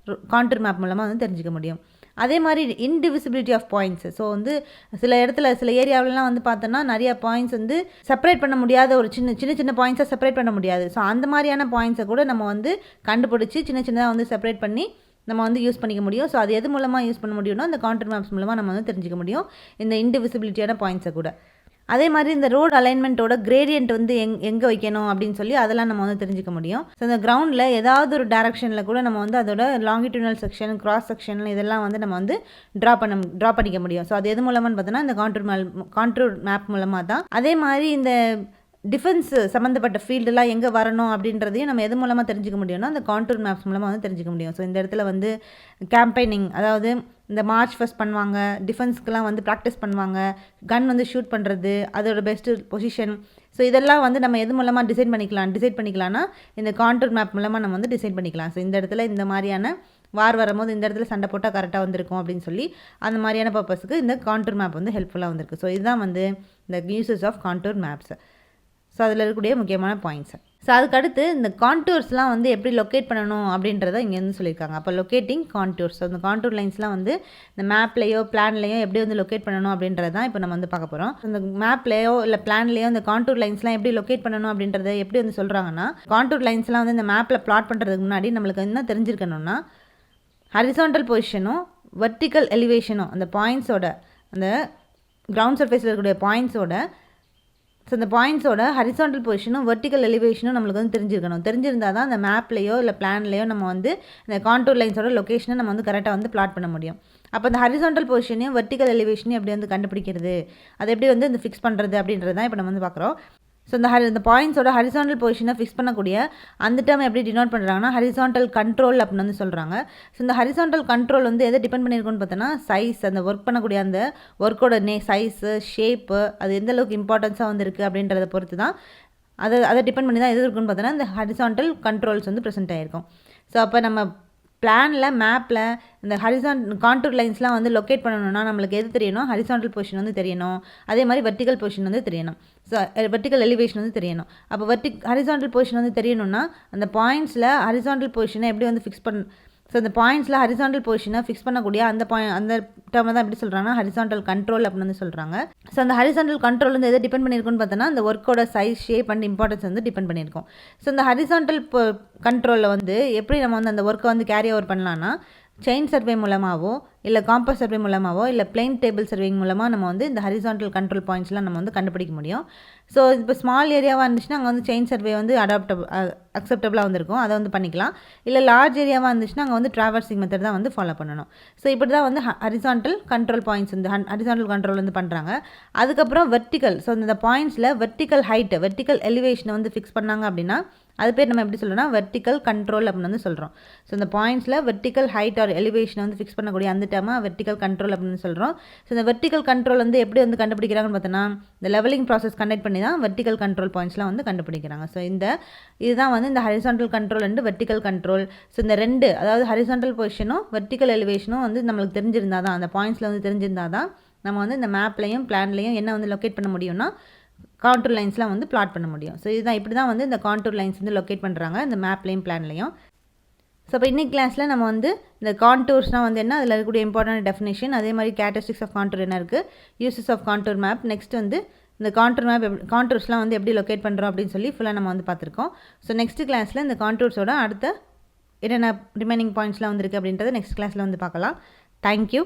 கான்டூர் மேப் மூலமாக வந்து தெரிஞ்சிக்க முடியும். அதே மாதிரி இன்டிவிசிபிலிட்டி ஆஃப் பாயிண்ட்ஸ். ஸோ வந்து சில ஏரியாவிலலாம் வந்து பார்த்தோன்னா நிறைய பாயிண்ட்ஸ் வந்து செப்பரேட் பண்ண முடியாத ஒரு சின்ன பாயிண்ட்ஸை செப்பரேட் பண்ண முடியாது. ஸோ அந்த மாதிரியான பாயிண்ட்ஸை கூட நம்ம வந்து கண்டுபிடிச்சி சின்னதாக வந்து செப்பரேட் பண்ணி நம்ம வந்து யூஸ் பண்ணிக்க முடியும். ஸோ அது எது மூலமாக யூஸ் பண்ண முடியும்னா இந்த கான்டூர் மேப்ஸ் மூலமாக நம்ம வந்து தெரிஞ்சிக்க முடியும் இந்த இன்டிவிசிபிலிட்டியான பாயிண்ட்ஸை கூட. அதே மாதிரி இந்த ரோடு அலைன்மெண்ட்டோட கிரேடியன்ட் வந்து எங்கே வைக்கணும் அப்படின்னு சொல்லி அதெல்லாம் நம்ம வந்து தெரிஞ்சிக்க முடியும். ஸோ இந்த கிரவுண்டில் ஏதாவது ஒரு டேரக்ஷனில் கூட நம்ம வந்து அதோட லாங்கிடியூனல் செக்ஷன், கிராஸ் செக்ஷன் இதெல்லாம் வந்து நம்ம வந்து ட்ரா பண்ணிக்க முடியும். ஸோ அது எது மூலமானு பார்த்தோன்னா இந்த கான்டூர் மேப் மூலமாக தான். அதே மாதிரி இந்த டிஃபென்ஸ் சம்மந்தப்பட்ட ஃபீல்டெலாம் எங்கே வரணும் அப்படின்றதையும் நம்ம எது மூலமாக தெரிஞ்சிக்க முடியும்னா அந்த கான்டூர் மேப்ஸ் மூலமாக வந்து தெரிஞ்சிக்க முடியும். ஸோ இந்த இடத்துல வந்து கேம்பெயினிங், அதாவது இந்த மார்ச் ஃபஸ்ட் பண்ணுவாங்க, டிஃபென்ஸ்க்கெலாம் வந்து ப்ராக்டிஸ் பண்ணுவாங்க, கன் வந்து ஷூட் பண்ணுறது, அதோட பெஸ்ட்டு பொசிஷன். ஸோ இதெல்லாம் வந்து நம்ம எது மூலமாக டிசைட் பண்ணிக்கலாம்னா இந்த கான்டூர் மேப் மூலமாக நம்ம வந்து டிசைட் பண்ணிக்கலாம். ஸோ இந்த இடத்துல இந்த மாதிரியான வார் வரும்போது இந்த இடத்துல சண்டை போட்டால் கரெக்டாக வந்திருக்கும் அப்படின்னு சொல்லி அந்த மாதிரியான பர்பஸுக்கு இந்த கான்டூர் மேப் வந்து ஹெல்ப்ஃபுல்லாக வந்திருக்கு. ஸோ இதுதான் வந்து இந்த uses of contour maps. So அதில் இருக்கக்கூடிய முக்கியமான பாயிண்ட்ஸு. ஸோ அதுக்கடுத்து இந்த கான்டூர்ஸ்லாம் வந்து எப்படி லொக்கேட் பண்ணணும் அப்படின்றத இங்கே வந்து சொல்லியிருக்காங்க. அப்போ லொக்கேட்டிங் கான்டூர்ஸ், அந்த கான்டூர் லைன்ஸ்லாம் வந்து இந்த மேப்லேயோ பிளான்லேயோ எப்படி வந்து லொக்கேட் பண்ணணும் அப்படின்றது தான் இப்போ நம்ம வந்து பார்க்க போகிறோம். இந்த மேப்லேயோ இல்லை பிளான்லேயோ இந்த கான்டூர் லைன்ஸ்லாம் எப்படி லொக்கேட் பண்ணணும் அப்படின்றத எப்படி வந்து சொல்கிறாங்கன்னா, கான்டூர் லைன்ஸ்லாம் வந்து இந்த மேப்பில் பிளாட் பண்ணுறதுக்கு முன்னாடி நம்மளுக்கு என்ன தெரிஞ்சிருக்கணும்னா ஹரிசாண்டல் பொசிஷனும் வெர்டிக்கல் எலிவேஷனும் அந்த பாயிண்ட்ஸோட அந்த கிரவுண்ட் சர்ஃபேஸில் இருக்கக்கூடிய பாயிண்ட்ஸோட ஸோ இந்த பாயிண்ட்ஸோட ஹரிசாண்டல் பொசிஷனும் வெர்டிக்கல் எலிவேஷனும் நம்மளுக்கு வந்து தெரிஞ்சிருந்தால் தான் அந்த மேப்லேயோ இல்லை பிளான்லேயோ நம்ம வந்து இந்த கான்டூர் லைன்ஸோட லொக்கேஷனை நம்ம வந்து கரெக்டாக வந்து பிளாட் பண்ண முடியும். அப்போ இந்த ஹரிசாண்டல் பொசிஷனையும் வெர்டிக்கல் எலிவேஷனையும் எப்படி வந்து கண்டுபிடிக்கிறது, அதை எப்படி வந்து இந்த ஃபிக்ஸ் பண்ணுறது அப்படின்றது தான் இப்போ நம்ம வந்து பார்க்குறோம். ஸோ இந்த பாயிண்ட்ஸோட ஹரிசாண்டல் பொசிஷனை ஃபிக்ஸ் பண்ணக்கூடிய அந்த டேர்ம் எப்படி டினோட் பண்ணுறாங்கன்னா ஹரிசாண்டல் கண்ட்ரோல் அப்படின்னு வந்து சொல்கிறாங்க. ஸோ இந்த ஹரிசாண்டல் கண்ட்ரோல் வந்து எதை டிபெண்ட் பண்ணியிருக்குன்னு பார்த்தோன்னா சைஸ், அந்த ஒர்க் பண்ணக்கூடிய அந்த ஒர்க்கோட சைஸு, ஷேப்பு, அது எந்த அளவுக்கு இம்பார்ட்டன்ஸாக வந்து இருக்குது அப்படின்றத பொறுத்து தான் அதை டிபெண்ட் பண்ணி தான் எது இருக்குன்னு பார்த்தோன்னா இந்த ஹரிசாண்டல் கண்ட்ரோல்ஸ் வந்து ப்ரெசென்ட் ஆகிருக்கும். ஸோ அப்போ நம்ம பிளானில் மேப்பில் இந்த கான்டூர் லைன்ஸ்லாம் வந்து லொக்கேட் பண்ணணும்னா நம்மளுக்கு எது தெரியணும், ஹரிசாண்டல் பொசிஷன் வந்து தெரியணும், அதே மாதிரி வெர்டிக்கல் பொசிஷன் வந்து தெரியணும். ஸோ வெர்டிக்கல் எலிவேஷன் வந்து தெரியணும். அப்போ ஹரிசாண்டல் பொசிஷன் வந்து தெரியணும்னா அந்த பாயிண்ட்ஸில் ஹரிசாண்டல் பொசிஷனை எப்படி வந்து ஃபிக்ஸ் ஸோ அந்த பாயிண்ட்ஸில் ஹரிசாண்டல் பொசிஷனை ஃபிக்ஸ் பண்ணக்கூடிய அந்த டேர்மை தான் எப்படி சொல்கிறாங்கன்னா ஹரிசாண்டல் கண்ட்ரோல் அப்படின்னு வந்து சொல்கிறாங்க. ஸோ அந்த ஹரிசாண்டல் கண்ட்ரோல் வந்து எதை டிபெண்ட் பண்ணியிருக்குன்னு பார்த்தோன்னா அந்த ஒர்க்கோட சைஸ், ஷேப் அண்ட் இம்பார்ட்டன்ஸ் வந்து டிபெண்ட் பண்ணியிருக்கும். ஸோ இந்த ஹரிசாண்டல் கண்ட்ரோலில் வந்து எப்படி நம்ம வந்து அந்த ஒர்க்கை வந்து கேரி ஓவர் பண்ணலான்னா செயின் சர்வே மூலமாகவோ இல்லை காம்பஸ் சர்வே மூலமாகவோ இல்லை பிளைன் டேபிள் சர்வேங் மூலமாக நம்ம வந்து இந்த ஹரிசாண்டல் கண்ட்ரோல் பாயிண்ட்ஸ்லாம் நம்ம வந்து கண்டுபிடிக்க முடியும். ஸோ இப்போ ஸ்மால் ஏரியாவாக இருந்துச்சுன்னா அங்கே வந்து செயின் சர்வே வந்து அக்செப்டபுளாக வந்துருக்கும், அதை வந்து பண்ணிக்கலாம். இல்லை லார்ஜ் ஏரியாவாக இருந்துச்சுன்னா அங்கே வந்து ட்ராவர்சிங் மெத்தட் தான் வந்து ஃபாலோ பண்ணணும். ஸோ இப்படி தான் வந்து ஹரிசாண்டல் கண்ட்ரோல் பாயிண்ட்ஸ் வந்து ஹரிசாண்டல் கண்ட்ரோல் வந்து பண்ணுறாங்க. அதுக்கப்புறம் வெர்டிக்கல், ஸோ இந்த பாயிண்ட்ஸில் வெர்டிக்கல் ஹைட்டு, வெர்டிக்கல் எலிவேஷனை வந்து ஃபிக்ஸ் பண்ணாங்க அப்படின்னா அது பேர் நம்ம எப்படி சொல்கிறோம்னா வெர்டிக்கல் கண்ட்ரோல் அப்படின்னு வந்து சொல்கிறோம். ஸோ இந்த பாயிண்ட்ஸில் வெர்டிக்கல் ஹைட் ஆர் எலிவேஷனை வந்து ஃபிக்ஸ் பண்ணக்கூடிய அந்த டேர்மாக வெர்டிக்கல் கண்ட்ரோல் அப்படின்னு சொல்கிறோம். ஸோ இந்த வெர்டிக்கல் கண்ட்ரோல் வந்து எப்படி வந்து கண்டுபிடிக்கிறாங்கன்னு பார்த்தோன்னா இந்த லெவலிங் ப்ராசஸ் கண்டக்ட் பண்ணி தான் வெர்டிக்கல் கண்ட்ரோல் பாயிண்ட்ஸ்லாம் வந்து கண்டுபிடிக்கிறாங்க. ஸோ இதுதான் வந்து இந்த horizontal control and vertical control. So இந்த ரெண்டு, அதாவது ஹரிசாண்டல் பொசிஷனும் வெர்டிக்கல் எலிவேஷனும் வந்து நம்மளுக்கு தெரிஞ்சிருந்தா தான், அந்த பாயிண்ட்ஸில் வந்து தெரிஞ்சிருந்தா தான் நம்ம வந்து இந்த மேப்லையும் பிளான்லையும் என்ன வந்து லொக்கேட் பண்ண முடியும்னா கான்டூர் லைன்ஸ்லாம் வந்து பிளாட் பண்ண முடியும். ஸோ இதுதான் இப்படி தான் வந்து இந்த கான்டூர் லைன்ஸ் வந்து லொக்கேட் பண்ணுறாங்க இந்த மேப்லையும் பிளான்லையும். ஸோ இப்போ இன்னைக்கு கிளாஸில் நம்ம வந்து இந்த கான்டூர்ஸ்னால் வந்து என்ன, அதில் இருக்கக்கூடிய இம்பார்ட்டன்ட் டெஃபினேஷன், அதே மாதிரி கேரக்டரிஸ்டிக்ஸ் ஆஃப் கான்டூர் என்ன இருக்குது, uses of contour map, next வந்து இந்த கான்டூர் மேப் கான்டூர்ஸ்லாம் வந்து எப்படி லொக்கேட் பண்ணுறோம் அப்படின்னு சொல்லி ஃபுல்லாக நம்ம வந்து பார்த்துருக்கோம். ஸோ நெக்ஸ்ட் கிளாஸில் இந்த கான்டூர்ஸோட அடுத்த என்னென்ன ரிமைனிங் பாயிண்ட்ஸ்லாம் வந்துருக்கு அப்படின்றத நெக்ஸ்ட் கிளாஸில் வந்து பார்க்கலாம். தேங்க்யூ.